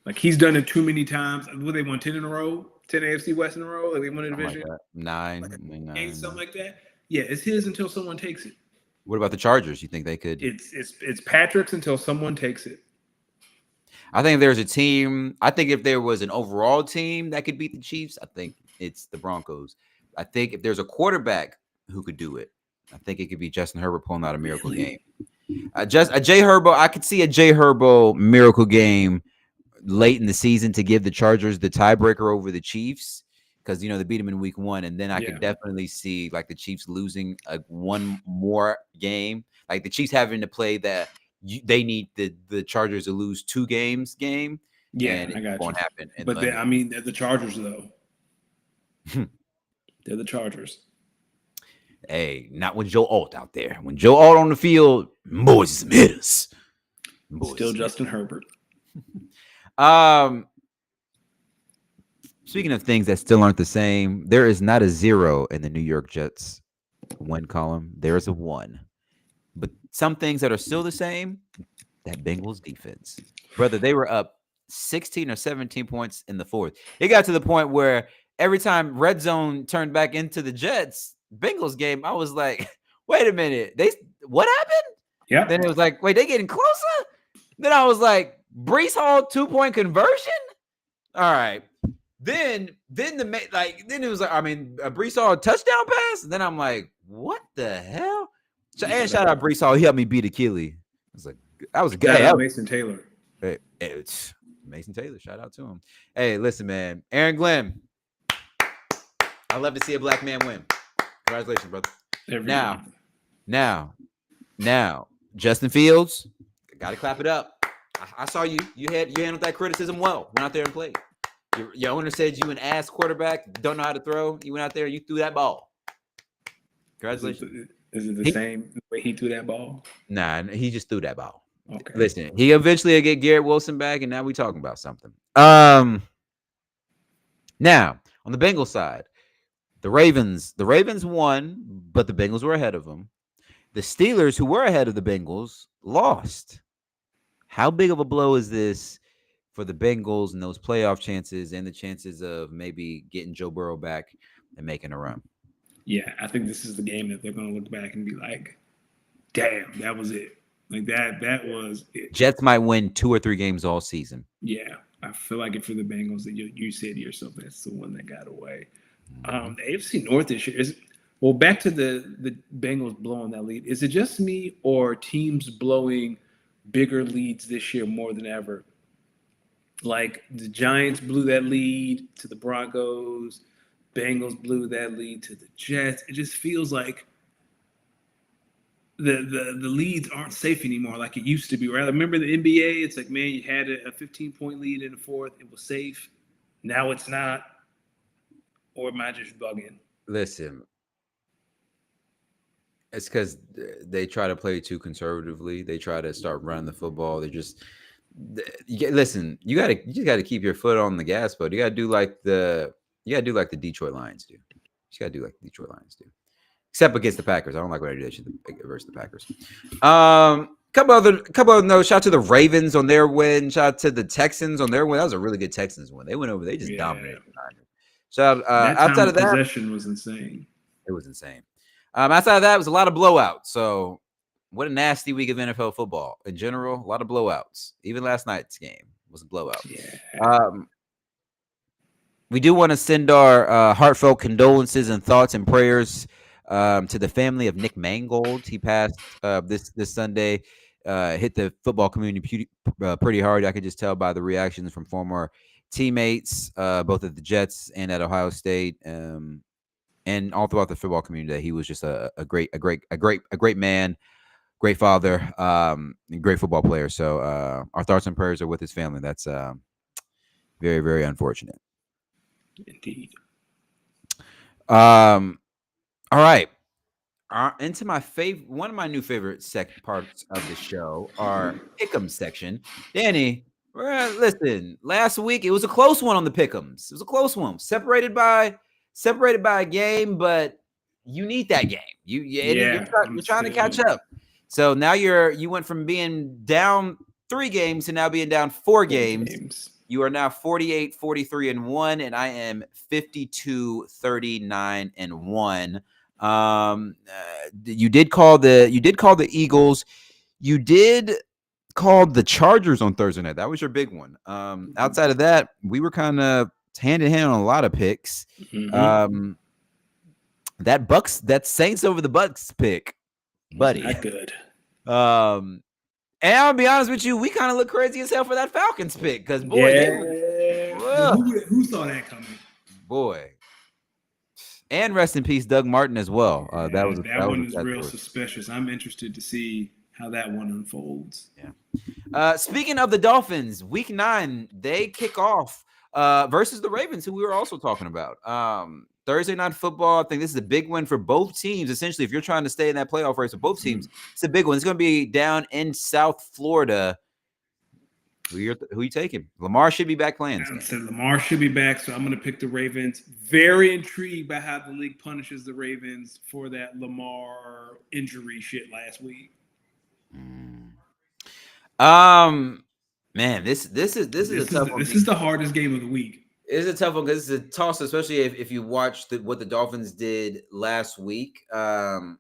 Like, he's done it too many times. Will they won 10 in a row? 10 AFC West in a row? Like, they won a division? Like 9. Something like that. Yeah, it's his until someone takes it. What about the Chargers? You think they could? It's Patrick's until someone takes it. I think there's a team. I think if there was an overall team that could beat the Chiefs, I think it's the Broncos. I think if there's a quarterback who could do it, I think it could be Justin Herbert pulling out a miracle game. Just a Jay Herbo. I could see a Jay Herbo miracle game late in the season to give the Chargers the tiebreaker over the Chiefs because they beat them in week 1, and then I could definitely see like the Chiefs losing one more game, like the Chiefs having to play that they need the Chargers to lose 2 games game. Yeah, and I got won't you. happen. But they're the Chargers though. They're the Chargers. Hey, not with Joe Alt out there. When Joe Alt on the field, boys is some hitters. Still Justin Herbert. Speaking of things that still aren't the same, there is not a 0 in the New York Jets win column. There is a 1. But some things that are still the same, that Bengals defense. Brother, they were up 16 or 17 points in the 4th. It got to the point where every time red zone turned back into the Jets Bengals game, I was like, wait a minute. What happened? Yeah. Then it was like, wait, they getting closer? Then I was like, Breece Hall 2-point conversion? All right. Then it was like, a Breece Hall touchdown pass. And then I'm like, what the hell? And shout out Breece Hall. He helped me beat Achilles. I was like, that was good. Shout out Mason Taylor. It's Mason Taylor. Shout out to him. Hey, listen, man. Aaron Glenn. I love to see a black man win. Congratulations, brother. Now, Justin Fields, gotta clap it up. I saw you. You handled that criticism well. Went out there and played. Your owner said you an ass quarterback, don't know how to throw. You went out there, you threw that ball. Congratulations. Is it the same way he threw that ball? Nah, he just threw that ball. Okay. Listen, he eventually will get Garrett Wilson back, and now we talking about something. Now on the Bengals side. The Ravens won, but the Bengals were ahead of them. The Steelers, who were ahead of the Bengals, lost. How big of a blow is this for the Bengals and those playoff chances and the chances of maybe getting Joe Burrow back and making a run? Yeah, I think this is the game that they're going to look back and be like, damn, that was it. Like that was it. Jets might win 2 or 3 games all season. Yeah, I feel like it for the Bengals that you said to yourself, that's the one that got away. The AFC North this year back to the Bengals blowing that lead. Is it just me or teams blowing bigger leads this year more than ever? Like the Giants blew that lead to the Broncos, Bengals blew that lead to the Jets. It just feels like the leads aren't safe anymore like it used to be. Right? Remember the NBA? It's like, man, you had a 15-point lead in the fourth, it was safe. Now it's not. Or am I just bugging? Listen, it's because they try to play too conservatively. They try to start running the football. They just listen. You just gotta keep your foot on the gas pedal. You gotta do like the Detroit Lions do. You just gotta do like the Detroit Lions do. Except against the Packers. I don't like what I did versus the Packers. Couple other notes. Shout out to the Ravens on their win. Shout out to the Texans on their win. That was a really good Texans win. They went over. They just Yeah. dominated the Niners. Shout out, That time outside of of that, possession was insane. it was insane. Outside of that, it was a lot of blowouts. So, what a nasty week of NFL football in general. A lot of blowouts. Even last night's game was a blowout. Yeah. We do want to send our heartfelt condolences and thoughts and prayers to the family of Nick Mangold. He passed this Sunday. Hit the football community pretty hard. I could just tell by the reactions from former teammates, both at the Jets and at Ohio State. And all throughout the football community, that he was just a great man, great father, great football player. So our thoughts and prayers are with his family. That's very, very unfortunate. Indeed. All right. Into my one of my new favorite parts of the show, our pick'em section. Danny, listen. Last week it was a close one on the pick'ems. It was a close one, separated by a game, but you need that game. You're trying to catch up. So now you went from being down 3 games to now being down 4 games. You are now 48, 43, and 1, and I am 52, 39, and 1. You did call the Eagles. You did call the Chargers on Thursday night. That was your big one. Outside of that, we were kind of hand in hand on a lot of picks. Mm-hmm. That Saints over the Bucks pick, buddy. Not good. And I'll be honest with you, we kind of look crazy as hell for that Falcons pick because boy, who saw that coming? Boy. And rest in peace, Doug Martin as well. That one is real suspicious. I'm interested to see how that one unfolds. Yeah. Speaking of the Dolphins, Week 9 they kick off versus the Ravens, who we were also talking about. Thursday night football. I think this is a big win for both teams. Essentially, if you're trying to stay in that playoff race with both teams, it's a big one. It's going to be down in South Florida. Who you taking? Lamar should be back playing. I said Lamar should be back, so I'm going to pick the Ravens. Very intrigued by how the league punishes the Ravens for that Lamar injury shit last week. Man, this is a tough one. This is the hardest game of the week. It's a tough one because it's a toss, especially if you watch what the Dolphins did last week. I'm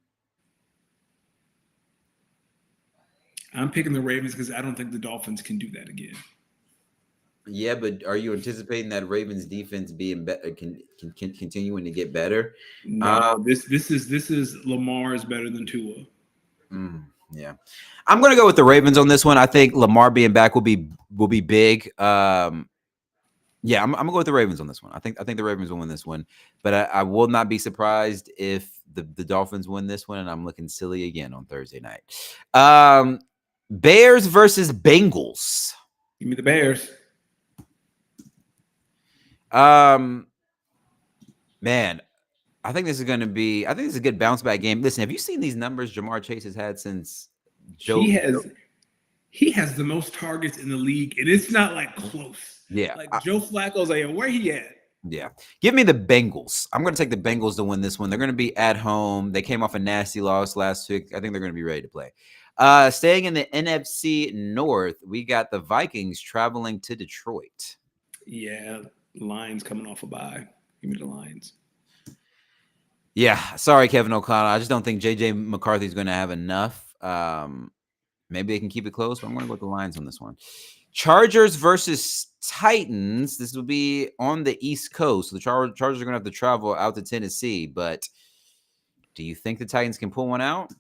picking the Ravens because I don't think the Dolphins can do that again. Yeah, but are you anticipating that Ravens defense being better, can continuing to get better? No, this is Lamar is better than Tua. Yeah, I'm going to go with the Ravens on this one. I think Lamar being back will be big. Yeah, I'm gonna go with the Ravens on this one. I think the Ravens will win this one, but I will not be surprised if the Dolphins win this one, and I'm looking silly again on Thursday night. Bears versus Bengals. Give me the Bears. Man, I think this is a good bounce back game. Listen, have you seen these numbers Jamar Chase has had since He has the most targets in the league, and it's not like close. Yeah. Like Joe Flacco's like, where he at? Yeah. Give me the Bengals. I'm going to take the Bengals to win this one. They're going to be at home. They came off a nasty loss last week. I think they're going to be ready to play. Staying in the NFC North, we got the Vikings traveling to Detroit. Yeah. Lions coming off a bye. Give me the Lions. Yeah. Sorry, Kevin O'Connell. I just don't think J.J. McCarthy's going to have enough. Maybe they can keep it close, but I'm going to go with the Lions on this one. Chargers versus Titans. This will be on the East Coast. So the Chargers are going to have to travel out to Tennessee. But do you think the Titans can pull one out?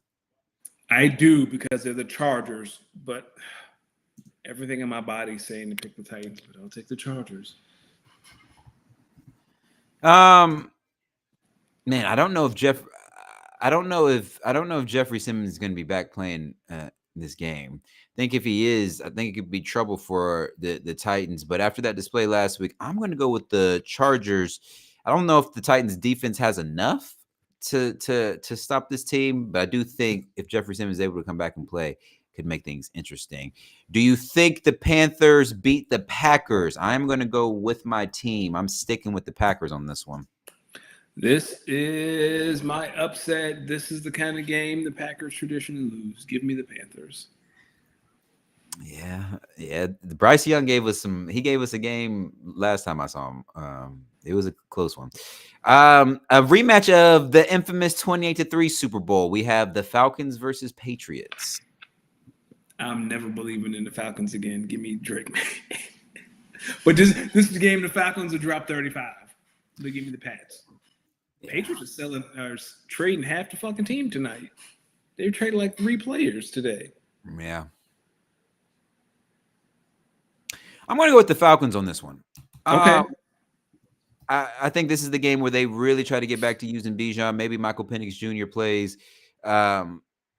I do because they're the Chargers. But Everything in my body saying to pick the Titans, but I'll take the Chargers. Um, man, I don't know if Jeff. I don't know if Jeffrey Simmons is going to be back playing this game. I think if he is, I think it could be trouble for the Titans. But after that display last week, I'm going to go with the Chargers. I don't know if the Titans defense has enough to stop this team, but I do think if Jeffrey Simmons is able to come back and play, could make things interesting. Do you think the Panthers beat the Packers? I'm going to go with my team. I'm sticking with the Packers on this one. This is my upset. This is the kind of game the Packers traditionally lose. Give me the Panthers. Yeah. Bryce Young gave us some. He gave us a game last time I saw him. It was a close one. A rematch of the infamous 28-3 Super Bowl. We have the Falcons versus Patriots. I'm never believing in the Falcons again. Give me Drake. But this is the game the Falcons will drop 35. They give me the Pats. Patriots are trading half the fucking team tonight. They traded like 3 players today. Yeah. I'm going to go with the Falcons on this one. Okay. I think this is the game where they really try to get back to using Bijan. Maybe Michael Penix Jr. plays.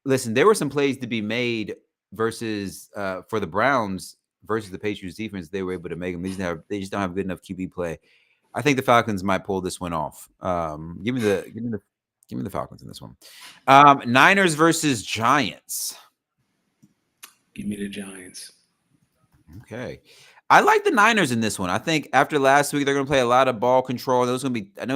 Listen, there were some plays to be made versus for the Browns versus the Patriots defense. They were able to make them. They just don't have good enough QB play. I think the Falcons might pull this one off. Give me the Falcons in this one. Niners versus Giants. Give me the Giants. Okay. I like the Niners in this one. I think after last week, they're going to play a lot of ball control. I know it's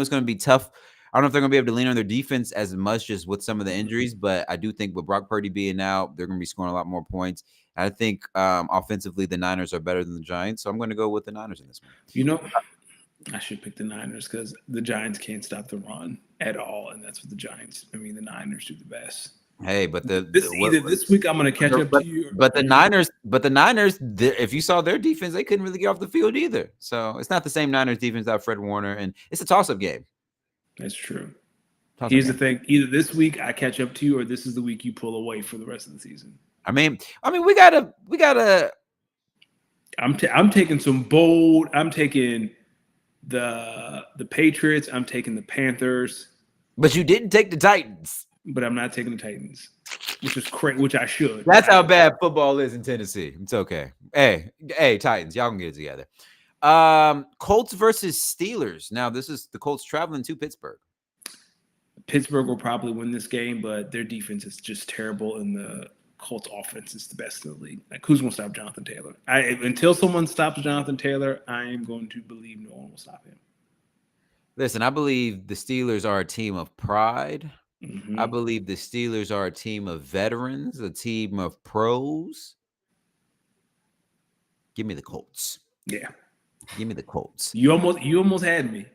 going to be tough. I don't know if they're going to be able to lean on their defense as much just with some of the injuries, but I do think with Brock Purdy being out, they're going to be scoring a lot more points. I think offensively, the Niners are better than the Giants, so I'm going to go with the Niners in this one. You know, I should pick the Niners because the Giants can't stop the run at all, and that's what the Niners do the best. Hey, but this week I'm going to catch up to you. But the Niners, if you saw their defense, they couldn't really get off the field either. So it's not the same Niners defense without Fred Warner, and it's a toss-up game. That's true. Here's the thing: either this week I catch up to you, or this is the week you pull away for the rest of the season. I mean, we gotta. I'm taking some bold. I'm taking the Patriots. I'm taking the Panthers. But you didn't take the Titans. But I'm not taking the Titans, which is crazy. Which I should. That's how bad football is in Tennessee. It's okay. Hey, Titans, y'all can get it together. Colts versus Steelers. Now, this is the Colts traveling to Pittsburgh. Pittsburgh will probably win this game, but their defense is just terrible, and the Colts offense is the best in the league. Like, who's going to stop Jonathan Taylor? Until someone stops Jonathan Taylor, I am going to believe no one will stop him. Listen, I believe the Steelers are a team of pride. Mm-hmm. I believe the Steelers are a team of veterans, a team of pros. Give me the Colts. Yeah. Give me the Colts. You almost had me.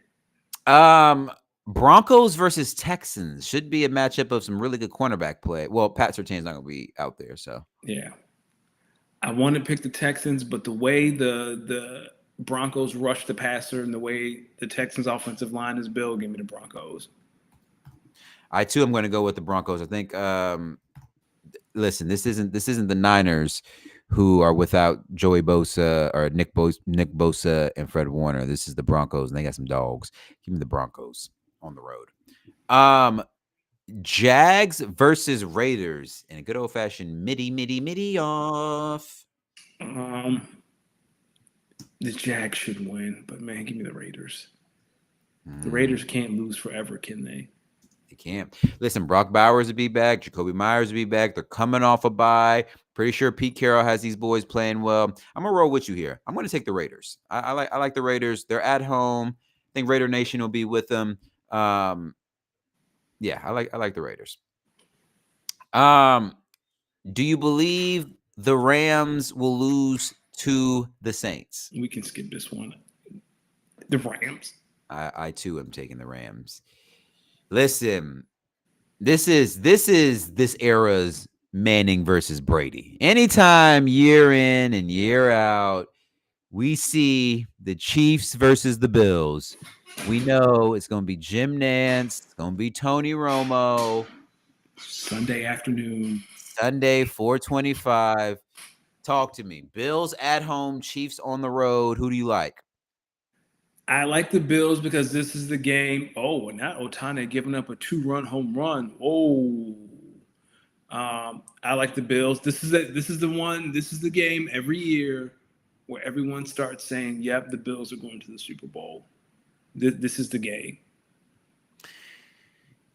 Broncos versus Texans should be a matchup of some really good cornerback play. Well, Pat Surtain's not going to be out there, so. Yeah. I want to pick the Texans, but the way the Broncos rush the passer and the way the Texans offensive line is built, give me the Broncos. I too am going to go with the Broncos. I think listen, this isn't the Niners who are without Joey Bosa or Nick Bosa and Fred Warner. This is the Broncos, and they got some dogs. Give me the Broncos on the road. Jags versus Raiders in a good old-fashioned midi off. The Jags should win, but man, give me the Raiders. The Raiders can't lose forever, can they? They can't. Listen, Brock Bowers will be back. Jacoby Myers will be back. They're coming off a bye. Pretty sure Pete Carroll has these boys playing well. I'm gonna roll with you here. I'm gonna take the Raiders. I like the Raiders. They're at home. I think Raider Nation will be with them. Yeah, I like the Raiders. Do you believe the Rams will lose to the Saints? We can skip this one. The Rams. I too am taking the Rams. Listen, this is this era's Manning versus Brady. Anytime year in and year out, we see the Chiefs versus the Bills. We know it's going to be Jim Nantz. It's going to be Tony Romo. Sunday afternoon. Sunday, 4:25. Talk to me. Bills at home, Chiefs on the road. Who do you like? I like the Bills because this is the game. Oh, and not Otani giving up a 2-run home run. Oh, I like the Bills. This is the one. This is the game every year where everyone starts saying, "Yep, the Bills are going to the Super Bowl." This is the game.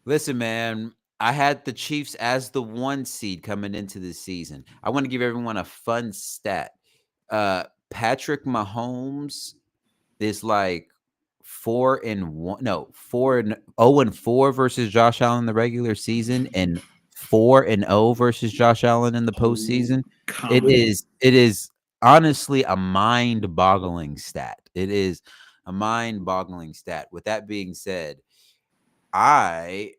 Listen, man, I had the Chiefs as the 1 seed coming into the season. I want to give everyone a fun stat. Patrick Mahomes is like 4-1. No, 4-0-4 versus Josh Allen in the regular season, and 4-0 versus Josh Allen in the Oh, postseason. It comedy. is it is honestly a mind-boggling stat. It is a mind-boggling stat. With that being said, I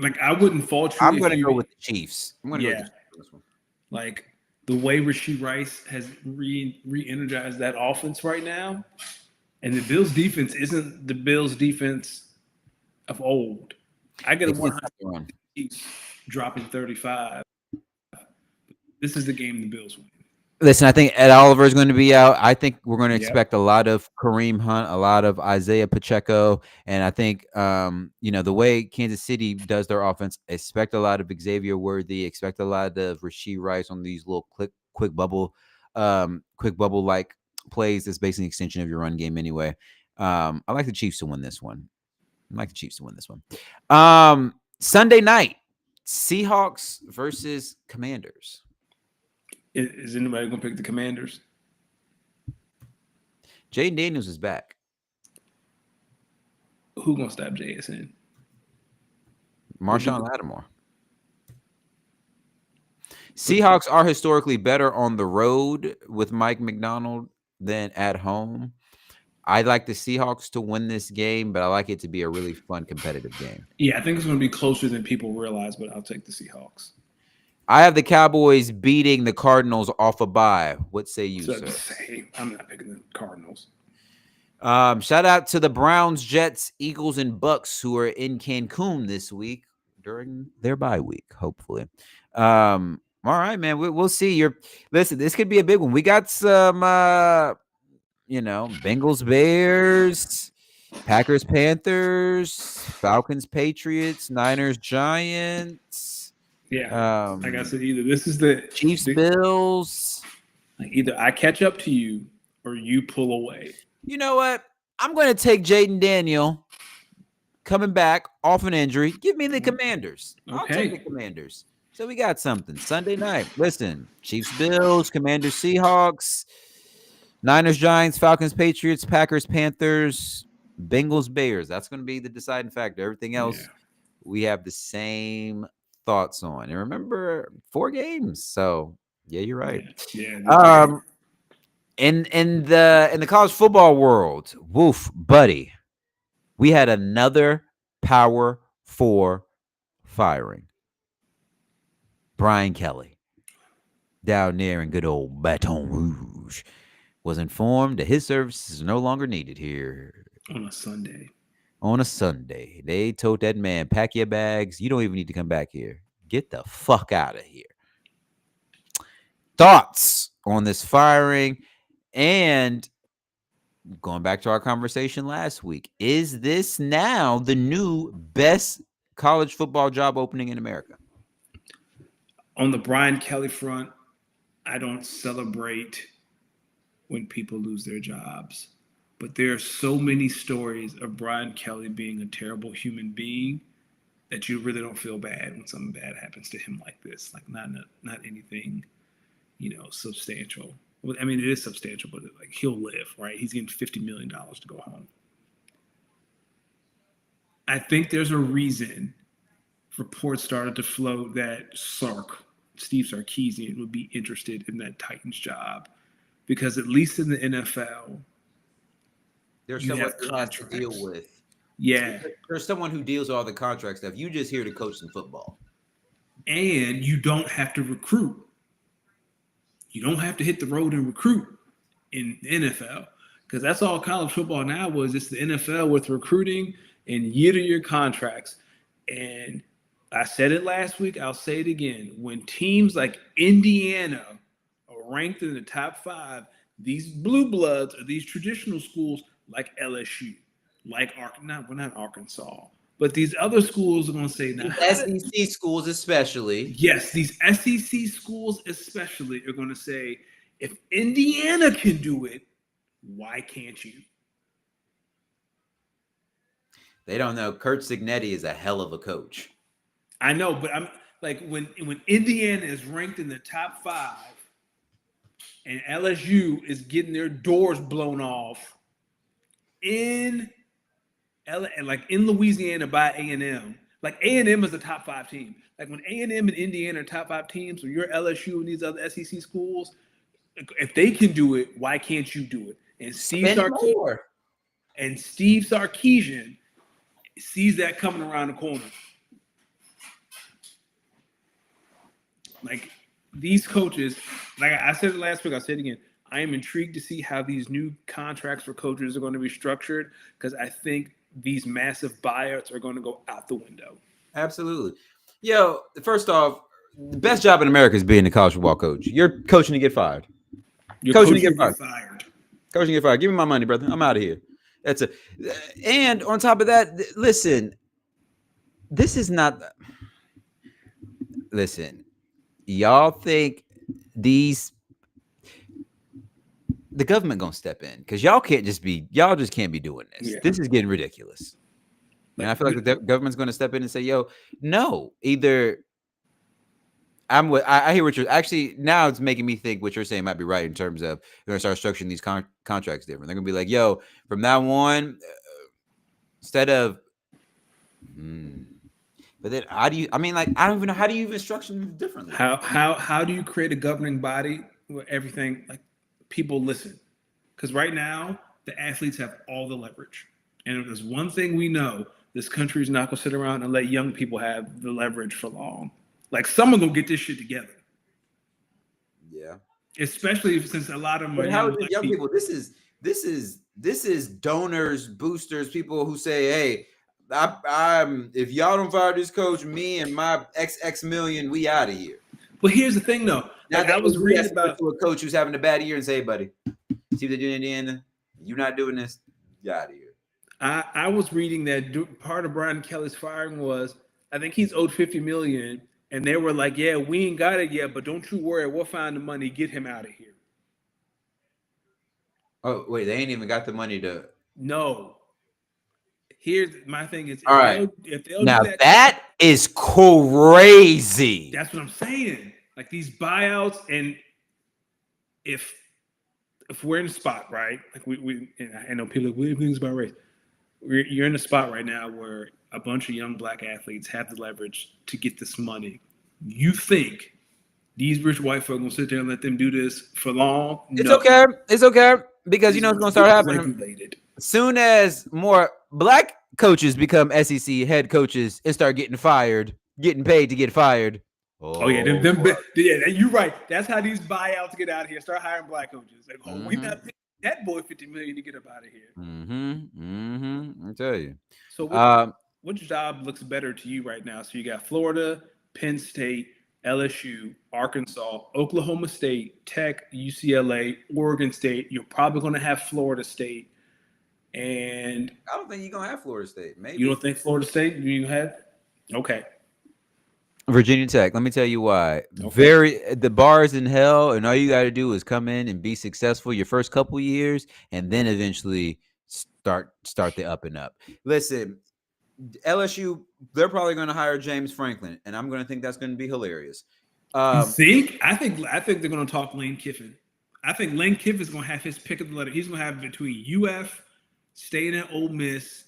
Like I wouldn't fault you I'm if gonna go you, with the Chiefs. I'm gonna go with the yeah. Chiefs on this one. Like the way Rasheed Rice has re-energized that offense right now, and the Bills defense isn't the Bills defense of old. I get They a did 100 stop the run. dropping 35. This is the game the Bills win. Listen, I think Ed Oliver is going to be out. I think we're going to Yep. expect a lot of Kareem Hunt, a lot of Isaiah Pacheco, and I think the way Kansas City does their offense, expect a lot of Xavier Worthy, expect a lot of Rasheed Rice on these little quick bubble like plays. That's basically an extension of your run game anyway. I like the Chiefs to win this one. I like the Chiefs to win this one. Sunday night, Seahawks versus Commanders. Is anybody gonna pick the Commanders? Jaden Daniels is back. Who gonna stop JSN? Or do Marshawn Lattimore. but Seahawks are historically better on the road with Mike McDonald than at home. I'd like the Seahawks to win this game, but I like it to be a really fun, competitive game. yeah, I think it's gonna be closer than people realize, but I'll take the Seahawks. I have the Cowboys beating the Cardinals off a bye. What say you, So sir? say I'm not picking the Cardinals. Shout out to the Browns, Jets, Eagles, and Bucks who are in Cancun this week during their bye week, hopefully. All right, man. We'll see. Listen, this could be a big one. We got some Bengals, Bears, Packers, Panthers, Falcons, Patriots, Niners, Giants, Yeah, like I um, said, either this is the, Chiefs, the Bills. like either I catch up to you or you pull away. You know what? I'm going to take Jaden Daniel coming back off an injury. Give me the Commanders. I'll take the Okay. Commanders. So we got something. Sunday night. Listen, Chiefs, Bills, Commanders, Seahawks, Niners, Giants, Falcons, Patriots, Packers, Panthers, Bengals, Bears. That's going to be the deciding factor. Everything Yeah. else, we have the same thoughts on. And remember, 4 games. So yeah, you're right. Yeah. Yeah. Um, in the college football world, woof, buddy, we had another Power Four firing. Brian Kelly, down there in good old Baton Rouge, was informed that his services are no longer needed here On a Sunday. on a Sunday. They told that man, pack your bags. You don't even need to come back here. Get the fuck out of here. Thoughts on this firing? And going back to our conversation last week, is this now the new best college football job opening in America? On the Brian Kelly front, I don't celebrate when people lose their jobs. But there are so many stories of Brian Kelly being a terrible human being that you really don't feel bad when something bad happens to him like this. Like not anything, substantial. Well, I mean, it is substantial, but like he'll live, right? He's getting $50 million to go home. I think there's a reason reports started to float that Steve Sarkisian would be interested in that Titans job because at least in the NFL, There's you someone have who has to deal contracts. with. Yeah. There's someone who deals with all the contract stuff. You just here to coach some football. And you don't have to recruit. You don't have to hit the road and recruit in the NFL because that's all college football now was. It's the NFL with recruiting and year-to-year contracts. And I said it last week. I'll say it again. When teams like Indiana are ranked in the top 5, these blue bloods or these traditional schools like LSU, like not Arkansas, but these other schools are going to say, now, These how did SEC schools, especially. yes, these SEC schools especially are going to say, if Indiana can do it, why can't you? They don't know. Kurt Signetti is a hell of a coach. I know, but I'm like when Indiana is ranked in the top 5 and LSU is getting their doors blown off in like in Louisiana by A&M. Like A&M is a top 5 team. Like when A&M and Indiana are top 5 teams, so you're LSU and these other SEC schools, if they can do it, why can't you do it? And Steve Sarkisian sees that coming around the corner. Like these coaches, like I said it last week, I'll say it again. I am intrigued to see how these new contracts for coaches are going to be structured because I think these massive buyouts are going to go out the window. Absolutely. Yo, first off, the best job in America is being a college football coach. You're coaching to get fired. Coaching to get fired. Coaching to get fired. Give me my money, brother. I'm out of here. That's it. And on top of that, listen, this is not. Listen, y'all think the government gonna step in because y'all just can't be doing this. Yeah. This is getting ridiculous. And I feel like the government's going to step in and say, yo, no, either I hear what you're actually now it's making me think what you're saying might be right in terms of they're going to start structuring these contracts different. They're going to be like, yo, from now on, instead of, but then how do you, I mean, like, I don't even know, how do you even structure them differently? How do you create a governing body where everything, like people listen? Because right now, the athletes have all the leverage. And if there's one thing we know, this country is not going to sit around and let young people have the leverage for long. Like someone going to get this shit together. Yeah. Especially since a lot of them but are how is it young people? This is donors, boosters, people who say, hey, I'm if y'all don't fire this coach, me and my XX million, we out of here. But here's the thing, though. Like I was reading about to a coach who's having a bad year and say, hey, buddy, see what they're doing in Indiana? You're not doing this. You're out of here. I was reading that part of Brian Kelly's firing was I think he's owed $50 million, and they were like, "Yeah, we ain't got it yet, but don't you worry, we'll find the money. Get him out of here." Oh wait, they ain't even got the money to. No. Here's my thing is, all right. If they'll now do that is crazy. That's what I'm saying. Like these buyouts, and if we're in a spot, right? Like we I know people like things about race. You're in a spot right now where a bunch of young black athletes have the leverage to get this money. You think these rich white folks gonna sit there and let them do this for long? It's okay. It's okay because you know it's gonna start happening. Regulated. As soon as more black coaches become SEC head coaches and start getting fired, getting paid to get fired. Oh yeah, yeah, you're right. That's how these buyouts get out of here. Start hiring black coaches. Like, oh, we're not paying that boy $50 million to get up out of here. I tell you. So, what job looks better to you right now? So you got Florida, Penn State, LSU, Arkansas, Oklahoma State, Tech, UCLA, Oregon State. You're probably going to have Florida State, and I don't think you're going to have Florida State. Maybe you don't think Florida State you have? Okay. Virginia Tech. Let me tell you why. Okay. The bar is in hell, and all you got to do is come in and be successful your first couple years, and then eventually start the up and up. Listen, LSU, they're probably going to hire James Franklin, and I'm going to think that's going to be hilarious. You think? I think they're going to talk Lane Kiffin. I think Lane Kiffin's going to have his pick of the letter. He's going to have between UF, State and Ole Miss,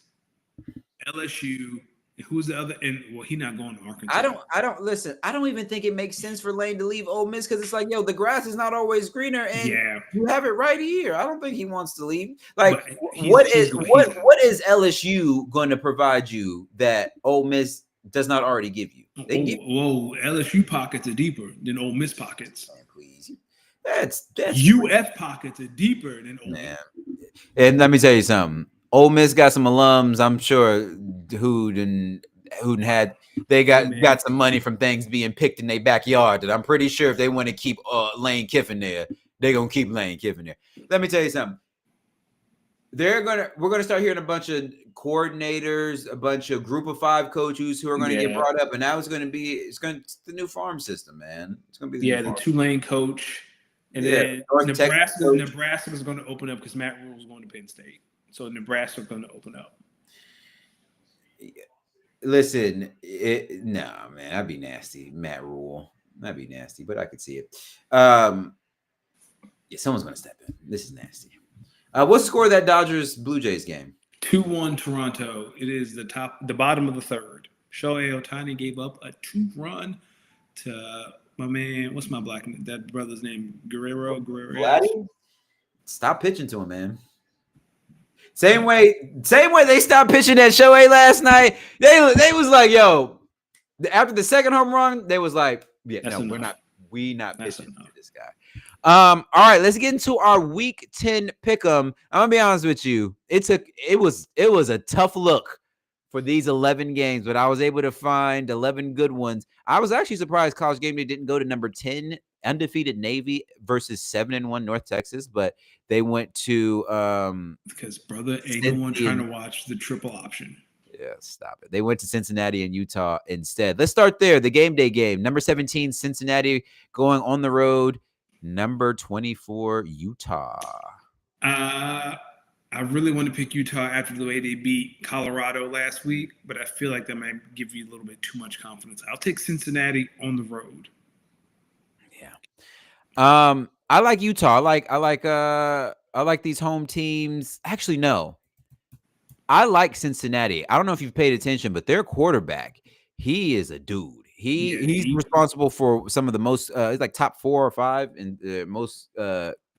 LSU. Who's the other? And well, he's not going to Arkansas. I don't listen. I don't even think it makes sense for Lane to leave Ole Miss because it's like, yo, the grass is not always greener, and you have it right here. I don't think he wants to leave. Like, what is LSU going to provide you that Ole Miss does not already give you? LSU pockets are deeper than Ole Miss pockets. Man, please, that's UF pockets are deeper than Ole Miss. And let me tell you something. Ole Miss got some alums, I'm sure, who they Hey, got man. some money from things being picked in their backyard. That I'm pretty sure if they want to keep Lane Kiffin there, they're gonna keep Lane Kiffin there. Let me tell you something. We're gonna start hearing a bunch of coordinators, a bunch of group of 5 coaches who are gonna get Yeah. brought up, and now it's the new farm system, man. It's gonna be the new Yeah, the farm. Tulane coach. And Yeah, then North Texas coach. Nebraska's going to open up because Matt Rule is going to Penn State. So Nebraska's going to open up. Listen, nah, man, that'd be nasty. Matt Rule, that'd be nasty, but I could see it. Yeah, someone's gonna step in. This is nasty. What's the score of that Dodgers Blue Jays game? 2-1 Toronto. It is the bottom of the third. Shohei Ohtani gave up a 2-run to my man. What's my that brother's name? Guerrero. Vladdy? Stop pitching to him, man. Same way they stopped pitching at Shohei last night. They was like, yo, after the second home run, they was like, yeah, That's no, enough. we're not pitching enough. to this guy. All right, let's get into our week 10 pick'em. I'm gonna be honest with you. It was a tough look for these 11 games, but I was able to find 11 good ones. I was actually surprised College Game Day didn't go to number 10, undefeated Navy versus 7-1 North Texas, but they went to because brother ain't no one trying to watch the triple option. Yeah, stop it. They went to Cincinnati and Utah instead. Let's start there. The game day game. Number 17, Cincinnati going on the road. Number 24, Utah. I really want to pick Utah after the way they beat Colorado last week, but I feel like that might give you a little bit too much confidence. I'll take Cincinnati on the road. Yeah. I like Utah. I like these home teams. Actually, no. I like Cincinnati. I don't know if you've paid attention, but their quarterback, he is a dude. He's responsible for some of the most he's like top 4 or 5 and most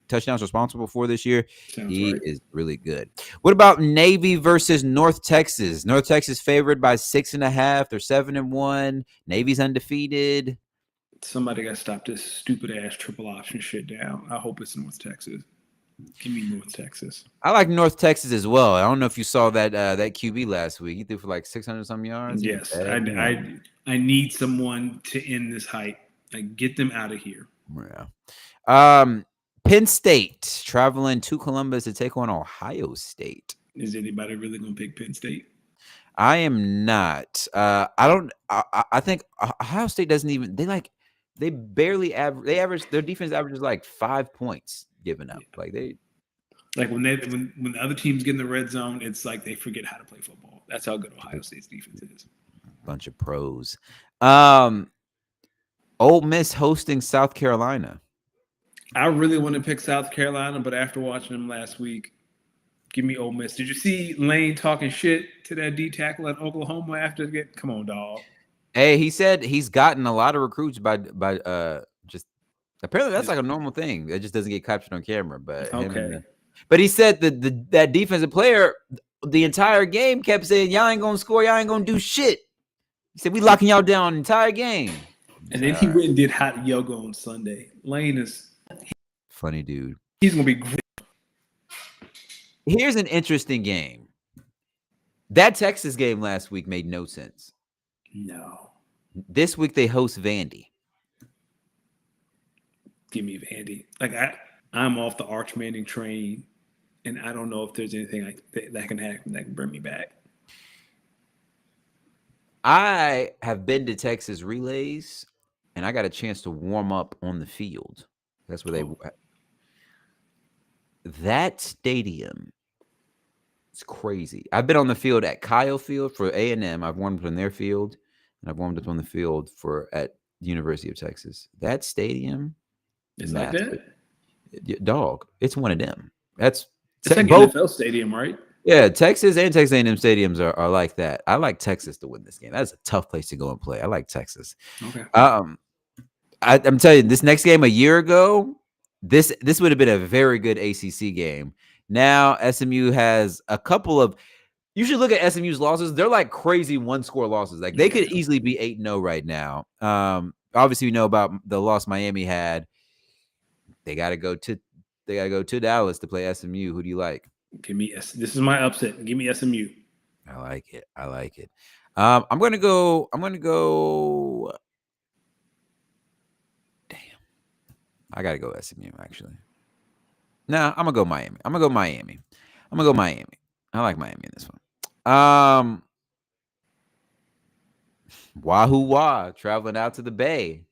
touchdowns responsible for this year. He is really good. What about Navy versus North Texas? North Texas favored by 6.5. They're 7-1. Navy's undefeated. Somebody got to stop this stupid ass triple option shit down. I hope it's North Texas. Give me North Texas. I like North Texas as well. I don't know if you saw that QB last week. He threw for like 600 some yards. Yes, I need someone to end this hype. Like, get them out of here. Yeah. Penn State traveling to Columbus to take on Ohio State. Is anybody really gonna pick Penn State? I am not. I think Ohio State doesn't even. They barely average. They average. Their defense averages like 5 points given up. Like when the other teams get in the red zone, it's like they forget how to play football. That's how good Ohio State's defense is. Bunch of pros. Ole Miss hosting South Carolina. I really want to pick South Carolina, but after watching them last week, give me Ole Miss. Did you see Lane talking shit to that D tackle at Oklahoma after the game? Come on, dog. Hey, he said he's gotten a lot of recruits by just apparently that's like a normal thing. It just doesn't get captured on camera. But okay. But he said that defensive player the entire game kept saying, y'all ain't gonna score, y'all ain't gonna do shit. He said, we locking y'all down the entire game. And then he went and did hot yoga on Sunday. Lane is funny dude. He's gonna be great. Here's an interesting game. That Texas game last week made no sense. No. This week they host Vandy. Give me Vandy. Like I'm off the Arch Manning train, and I don't know if there's anything that can happen that can bring me back. I have been to Texas relays, and I got a chance to warm up on the field. That's where that stadium is crazy. I've been on the field at Kyle Field for A&M. I've warmed up on their field, and I've warmed up on the field at the University of Texas. That stadium is like that? Dog, it's one of them. It's like both NFL stadium, right? Yeah, Texas and Texas A&M stadiums are like that. I like Texas to win this game. That's a tough place to go and play. I like Texas. Okay. I'm telling you, this next game a year ago, this would have been a very good ACC game. Now SMU has a couple of. You should look at SMU's losses. They're like crazy one-score losses. Like they could easily be 8-0 right now. Obviously, we know about the loss Miami had. They got to go to Dallas to play SMU. Who do you like? Give me this is my upset. Give me SMU. I like it. I'm gonna go. I'm gonna go. Damn, I gotta go SMU actually. Nah, I'm gonna go Miami. I'm gonna go Miami. I'm gonna go Miami. I like Miami in this one. Wahoo Wah traveling out to the Bay.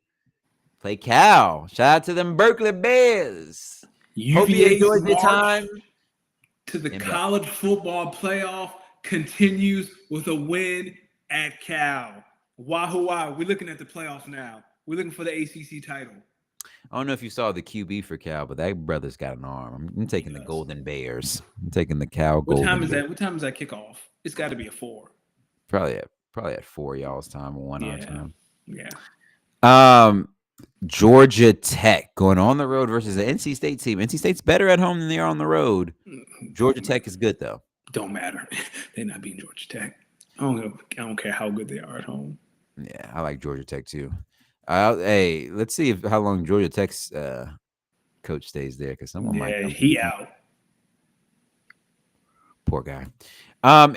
Play Cal. Shout out to them Berkeley Bears. Hope you UVA's enjoyed your march time. to the And back. college football playoff continues with a win at Cal. Wahoo! We're looking at the playoffs now. We're looking for the ACC title. I don't know if you saw the QB for Cal, but that brother's got an arm. I'm He taking the does. Golden Bears. I'm taking the Cal What time Golden is Bears. that? What time is that kickoff? It's got to be a 4. Probably at 4 y'all's time or 1 our Yeah, time. yeah. Um, Georgia Tech going on the road versus the NC State team. NC State's better at home than they are on the road. Georgia Don't matter. Tech is good though. Don't matter. They're not beating Georgia Tech. I don't care how good they are at home. Yeah, I like Georgia Tech too. Hey, let's see if how long Georgia Tech's coach stays there because someone might Yeah, come. he out. Poor guy.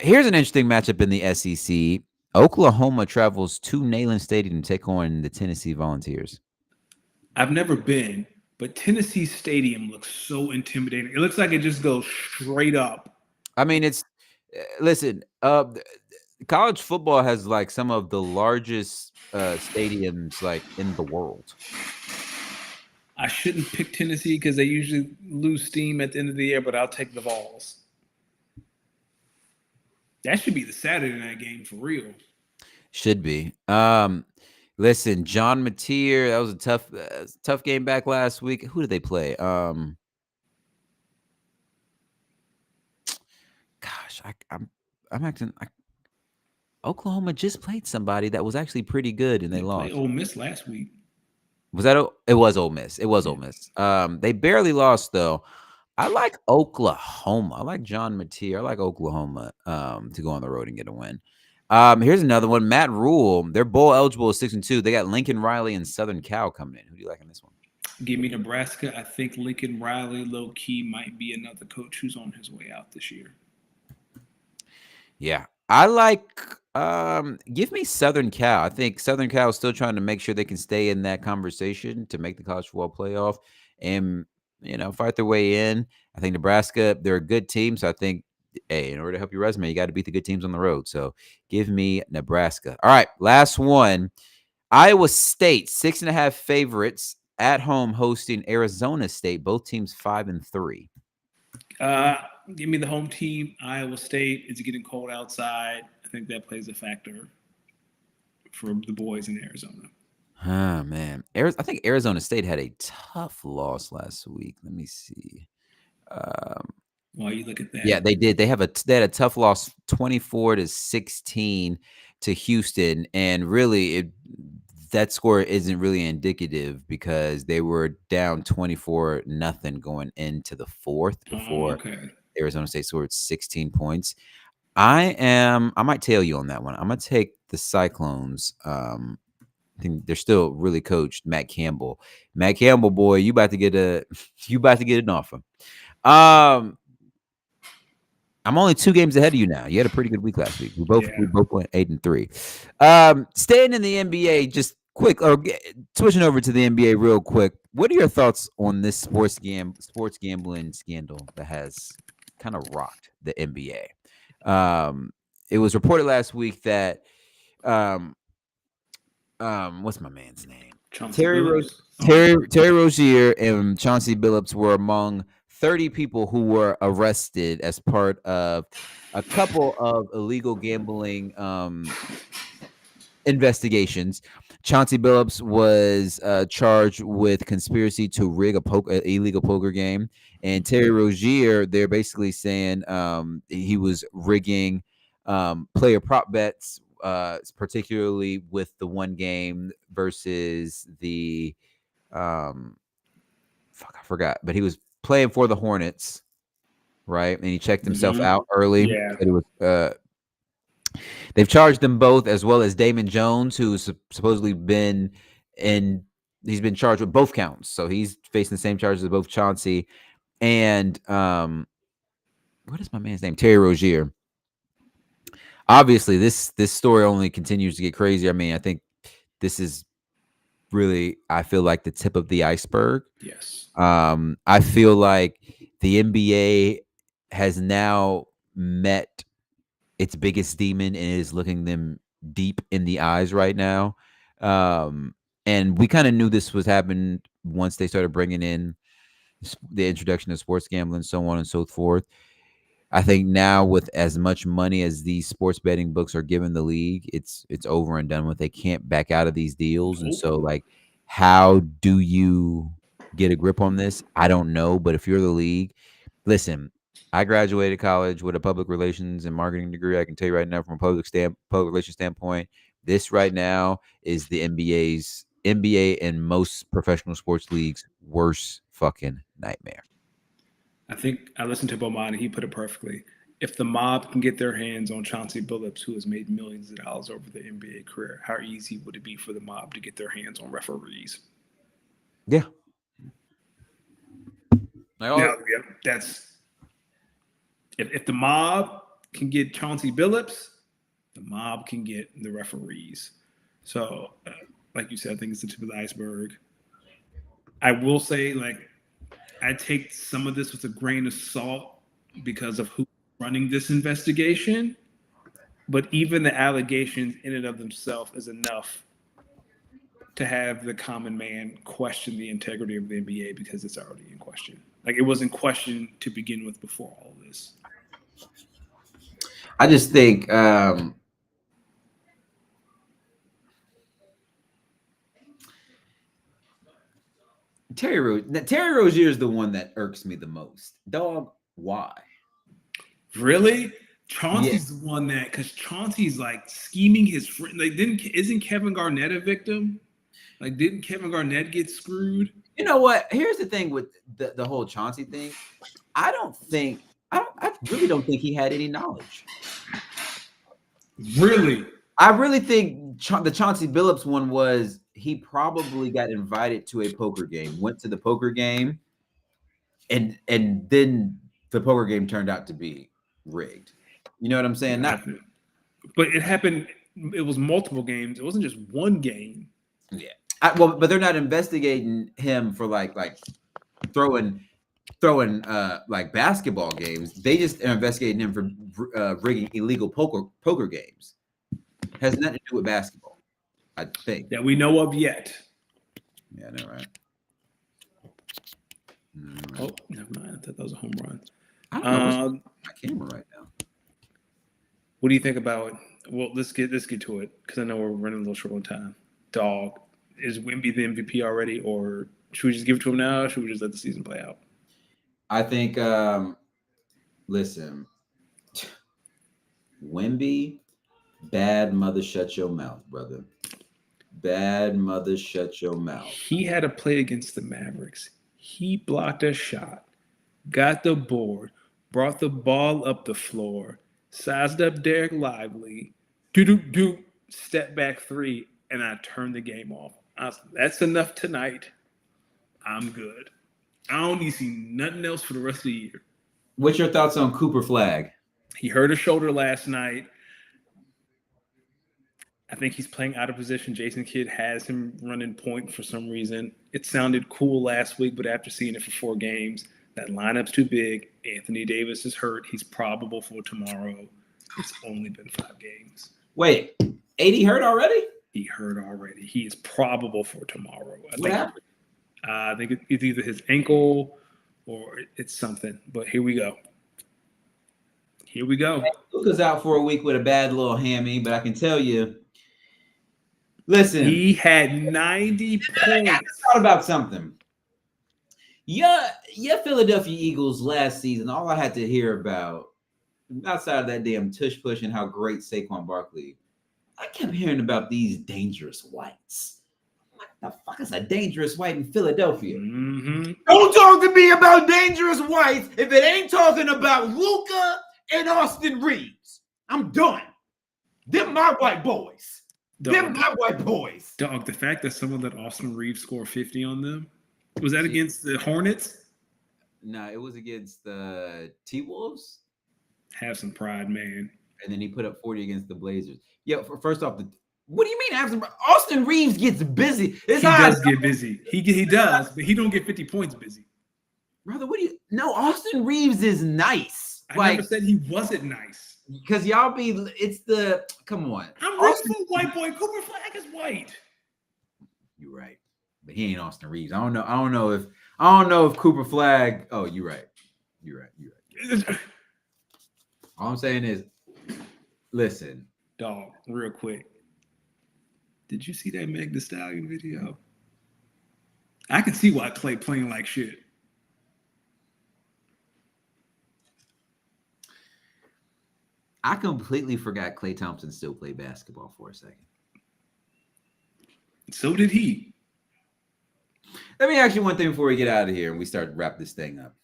Here's an interesting matchup in the SEC. Oklahoma travels to Neyland Stadium to take on the Tennessee Volunteers. I've never been, but Tennessee Stadium looks so intimidating. It looks like it just goes straight up. I mean, it's listen. College football has like some of the largest stadiums like in the world. I shouldn't pick Tennessee because they usually lose steam at the end of the year, but I'll take the Vols. That should be the Saturday night game for real. Should be. Listen, John Mateer, that was a tough game back last week. Who did they play? Gosh, I'm acting. Oklahoma just played somebody that was actually pretty good and they They played lost. Ole Miss last week. Was that? It was Ole Miss. It was Yeah. Ole Miss. They barely lost though. I like Oklahoma. I like John Mateer. I like Oklahoma to go on the road and get a win. Here's another one. Matt Rule. They're bowl eligible 6-2. They got Lincoln Riley and Southern Cal coming in. Who do you like in this one? Give me Nebraska. I think Lincoln Riley, low key, might be another coach who's on his way out this year. Yeah. I like give me Southern Cal. I think Southern Cal is still trying to make sure they can stay in that conversation to make the college football playoff and fight their way in. I think Nebraska, they're a good team. So I think hey, in order to help your resume, you got to beat the good teams on the road. So give me Nebraska. All right, last one. Iowa State, 6.5 favorites at home hosting Arizona State. Both teams 5-3. Uh, Give me the home team, Iowa State. It's getting cold outside. I think that plays a factor for the boys in Arizona. Oh man, I think Arizona State had a tough loss last week. Let me see. Um, While you look at yeah, that, they did. They had a tough loss, 24-16 to Houston, and really, that score isn't really indicative because they were down 24-0 going into the fourth oh, before okay. Arizona State scored 16 points. I might tail you on that one. I'm gonna take the Cyclones. I think they're still really coached. Matt Campbell, boy, you about to get you about to get an offer. Um, I'm only 2 games ahead of you now. You had a pretty good week last week. We Yeah. both went 8-3. Staying in the NBA, just quick or switching over to the NBA real quick. What are your thoughts on this sports gambling scandal that has kind of rocked the NBA? It was reported last week that um, what's my man's name? Chauncey Terry Rose, Billups. Oh, Terry Rozier and Chauncey Billups were among 30 people who were arrested as part of a couple of illegal gambling investigations. Chauncey Billups was charged with conspiracy to rig a illegal poker game, and Terry Rozier, they're basically saying he was rigging player prop bets, particularly with the one game versus the fuck, I forgot, but he was playing for the Hornets, right? And he checked himself out early. yeah. Said it was they've charged them both, as well as Damon Jones, who's supposedly been in. He's been charged with both counts, so he's facing the same charges as both Chauncey and what is my man's name? Terry Rozier. obviously this story only continues to get crazier. I mean, I think this is really, I feel like, the tip of the iceberg. Yes. I feel like the NBA has now met its biggest demon and is looking them deep in the eyes right now. And we kind of knew this was happening once they started bringing in the introduction of sports gambling, so on and so forth. I think now, with as much money as these sports betting books are giving the league, it's over and done with. They can't back out of these deals, and Nope. so, like, how do you get a grip on this? I don't know, but if you're the league, listen. I graduated college with a public relations and marketing degree. I can tell you right now, from a public relations standpoint, this right now is the NBA and most professional sports leagues' worst fucking nightmare. I think I listened to Bomani. He put it perfectly. If the mob can get their hands on Chauncey Billups, who has made millions of dollars over the NBA career, how easy would it be for the mob to get their hands on referees? Yeah. Like, Now, yeah, that's if the mob can get Chauncey Billups, the mob can get the referees. So, like you said, I think it's the tip of the iceberg. I will say, like, I take some of this with a grain of salt because of who's running this investigation. But even the allegations in and of themselves is enough to have the common man question the integrity of the NBA because it's already in question. Like it was in question to begin with before all this. I just think Terry Rozier is the one that irks me the most. Dog, why? Really? Yeah. Chauncey's the one that because Chauncey's like scheming his friend. Like, didn't isn't Kevin Garnett a victim? Like, didn't Kevin Garnett get screwed? You know what? Here's the thing with the whole Chauncey thing. I really don't think he had any knowledge. Really? I really think the Chauncey Billups one was he probably got invited to a poker game, went to the poker game, and then the poker game turned out to be rigged. You know what I'm saying? Not But it happened. It was multiple games. It wasn't just one game. yeah. Well, but they're not investigating him for like throwing like basketball games. They just are investigating him for rigging illegal poker games. Has nothing to do with basketball, I think. That we know of yet. Yeah, I know, right? Oh, never mind. I thought that was a home run. I don't know what's on my camera right now. What do you think about? Well, let's get to it because I know we're running a little short on time. Dog, is Wemby the MVP already, or should we just give it to him now? Or should we just let the season play out? I think. Listen, Wemby, bad mother, shut your mouth, brother. Bad mother, shut your mouth. He had a play against the Mavericks. He blocked a shot, got the board, brought the ball up the floor, sized up Derek Lively, do step back three, and I turned the game off. That's enough tonight. I'm good. I don't need to see nothing else for the rest of the year. What's your thoughts on Cooper Flag? He hurt his shoulder last night. I think he's playing out of position. Jason Kidd has him running point for some reason. It sounded cool last week, but after seeing it for 4 games, that lineup's too big. Anthony Davis is hurt. He's probable for tomorrow. It's only been 5 games. Wait, AD hurt already? He hurt already. He is probable for tomorrow. What happened? I think it's either his ankle or it's something. But here we go. Here we go. Luka's out for a week with a bad little hammy, but I can tell you. Listen, he had 90 points. I thought about something. Yeah, Philadelphia Eagles last season, all I had to hear about, outside of that damn tush push and how great Saquon Barkley, I kept hearing about these dangerous whites. What the fuck is a dangerous white in Philadelphia? Mm-hmm. Don't talk to me about dangerous whites if it ain't talking about Luka and Austin Reeves. I'm done. Them my white boys. Them my white boys. Dog, the fact that someone let Austin Reeves score 50 on them, was that against the Hornets? No, it was against the T-Wolves. Have some pride, man. and then he put up 40 against the Blazers. Yeah, first off, what do you mean absent? Austin Reeves gets busy. He does get busy. He does, but he don't get 50 points busy. Brother, what do you? No, Austin Reeves is nice. I never said he wasn't nice. Because y'all be, it's the, come on. I'm rooting for white boy. Cooper Flag is white. You're right, but he ain't Austin Reeves. I don't know if Cooper Flag. Oh, you're right. All I'm saying is, listen, dog. Real quick, did you see that Meg Thee Stallion video? I can see why Clay playing like shit. I completely forgot Klay Thompson still played basketball for a second. So did he. Let me ask you one thing before we get out of here and we start to wrap this thing up.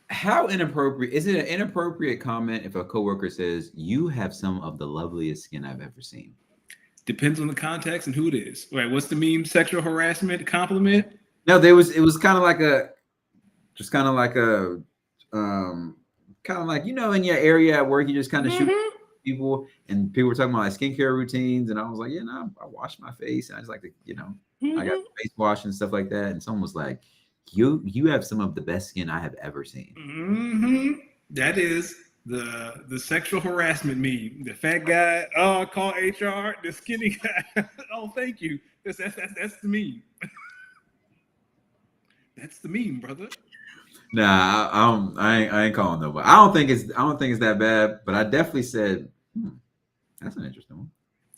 How inappropriate is it? An inappropriate comment if a coworker says you have some of the loveliest skin I've ever seen? Depends on the context and who it is. Right? What's the meme? Sexual harassment, compliment? No, it was kind of like you know, in your area at work, you just kind of shoot people, and people were talking about like skincare routines, and I was like, yeah, no, I wash my face, and I just like to, you know, I got face wash and stuff like that, and someone was like, you have some of the best skin I have ever seen. That is the sexual harassment meme. The fat guy, oh, call HR. The skinny guy, oh, thank you. That's the meme. That's the meme, brother. Nah, I ain't calling nobody. I don't think it's that bad, but I definitely said, that's an interesting one.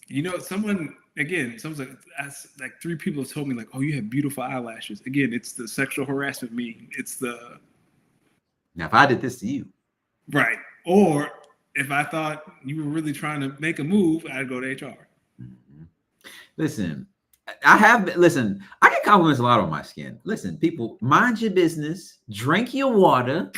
You know, someone's like 3 people have told me like, oh, you have beautiful eyelashes. Again, it's the sexual harassment meme. It's the now if I did this to you, right, or if I thought you were really trying to make a move, I'd go to HR. Listen, I get compliments a lot on my skin. Listen, people, mind your business. Drink your water.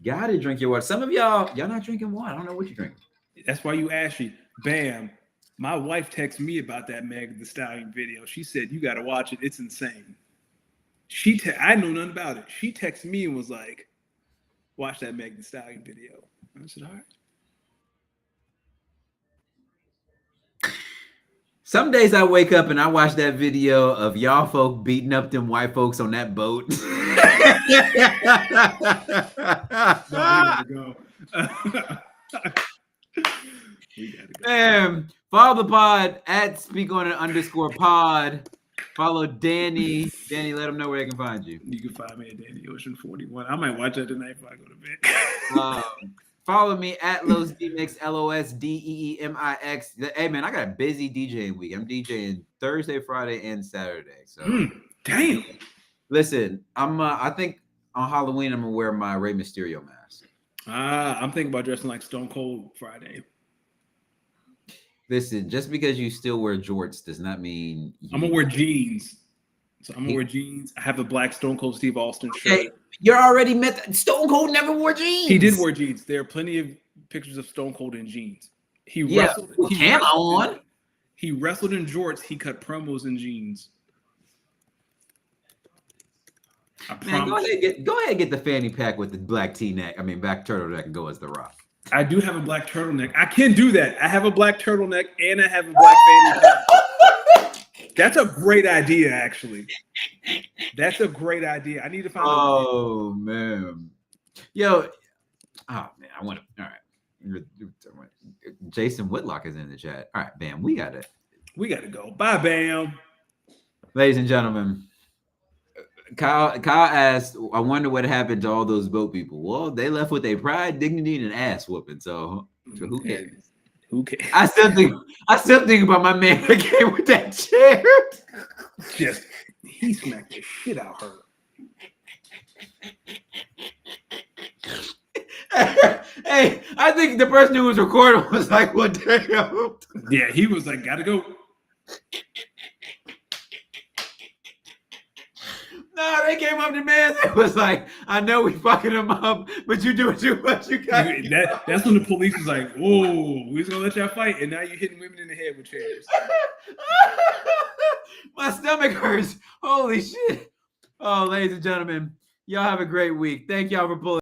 Gotta drink your water. Some of y'all not drinking water. I don't know what you're drinking. That's why you Ashley. Bam. My wife texted me about that Meg Thee Stallion video. She said, you got to watch it. It's insane. I know nothing about it. She texted me and was like, watch that Meg Thee Stallion video. I said, all right. Some days I wake up and I watch that video of y'all folk beating up them white folks on that boat. No, we gotta go. Follow the pod at @speakonit_pod. Follow Danny. Danny, let them know where they can find you. You can find me at Danny Ocean 41. I might watch that tonight before I go to bed. Follow me at LosDemix, LosDeemix. Hey man, I got a busy DJing week. I'm DJing Thursday, Friday, and Saturday. So damn. Listen, I think on Halloween I'm gonna wear my Rey Mysterio mask. I'm thinking about dressing like Stone Cold Friday. Listen, just because you still wear jorts does not mean I'm gonna wear jeans. So I'm gonna wear jeans. I have a black Stone Cold Steve Austin shirt. Okay, you're already met. Stone Cold never wore jeans. He did wear jeans. There are plenty of pictures of Stone Cold in jeans. He wrestled in jorts. He cut promos in jeans. Man, go ahead and get the fanny pack with the black T-neck. I mean, black turtleneck and go as The Rock. I do have a black turtleneck. I can do that. I have a black turtleneck and I have a black fanny pack. That's a great idea, actually. That's a great idea. I need to find. Oh man, yo, oh man, I want to. All right, Jason Whitlock is in the chat. All right, Bam, we gotta go. Bye, Bam. Ladies and gentlemen, Kyle asked, I wonder what happened to all those boat people. Well, they left with their pride, dignity, and an ass whooping. So who cares? Who cares? I still think about my man that came with that chair. Just he smacked the shit out of her. Hey, I think the person who was recording was like, "What the hell?" Yeah, he was like, "Gotta go." No, they came up to man. It was like, I know we fucking him up, but you do too much. You got that's when the police was like, "Whoa, we was gonna let y'all fight, and now you're hitting women in the head with chairs." My stomach hurts. Holy shit! Oh, ladies and gentlemen, y'all have a great week. Thank y'all for pulling.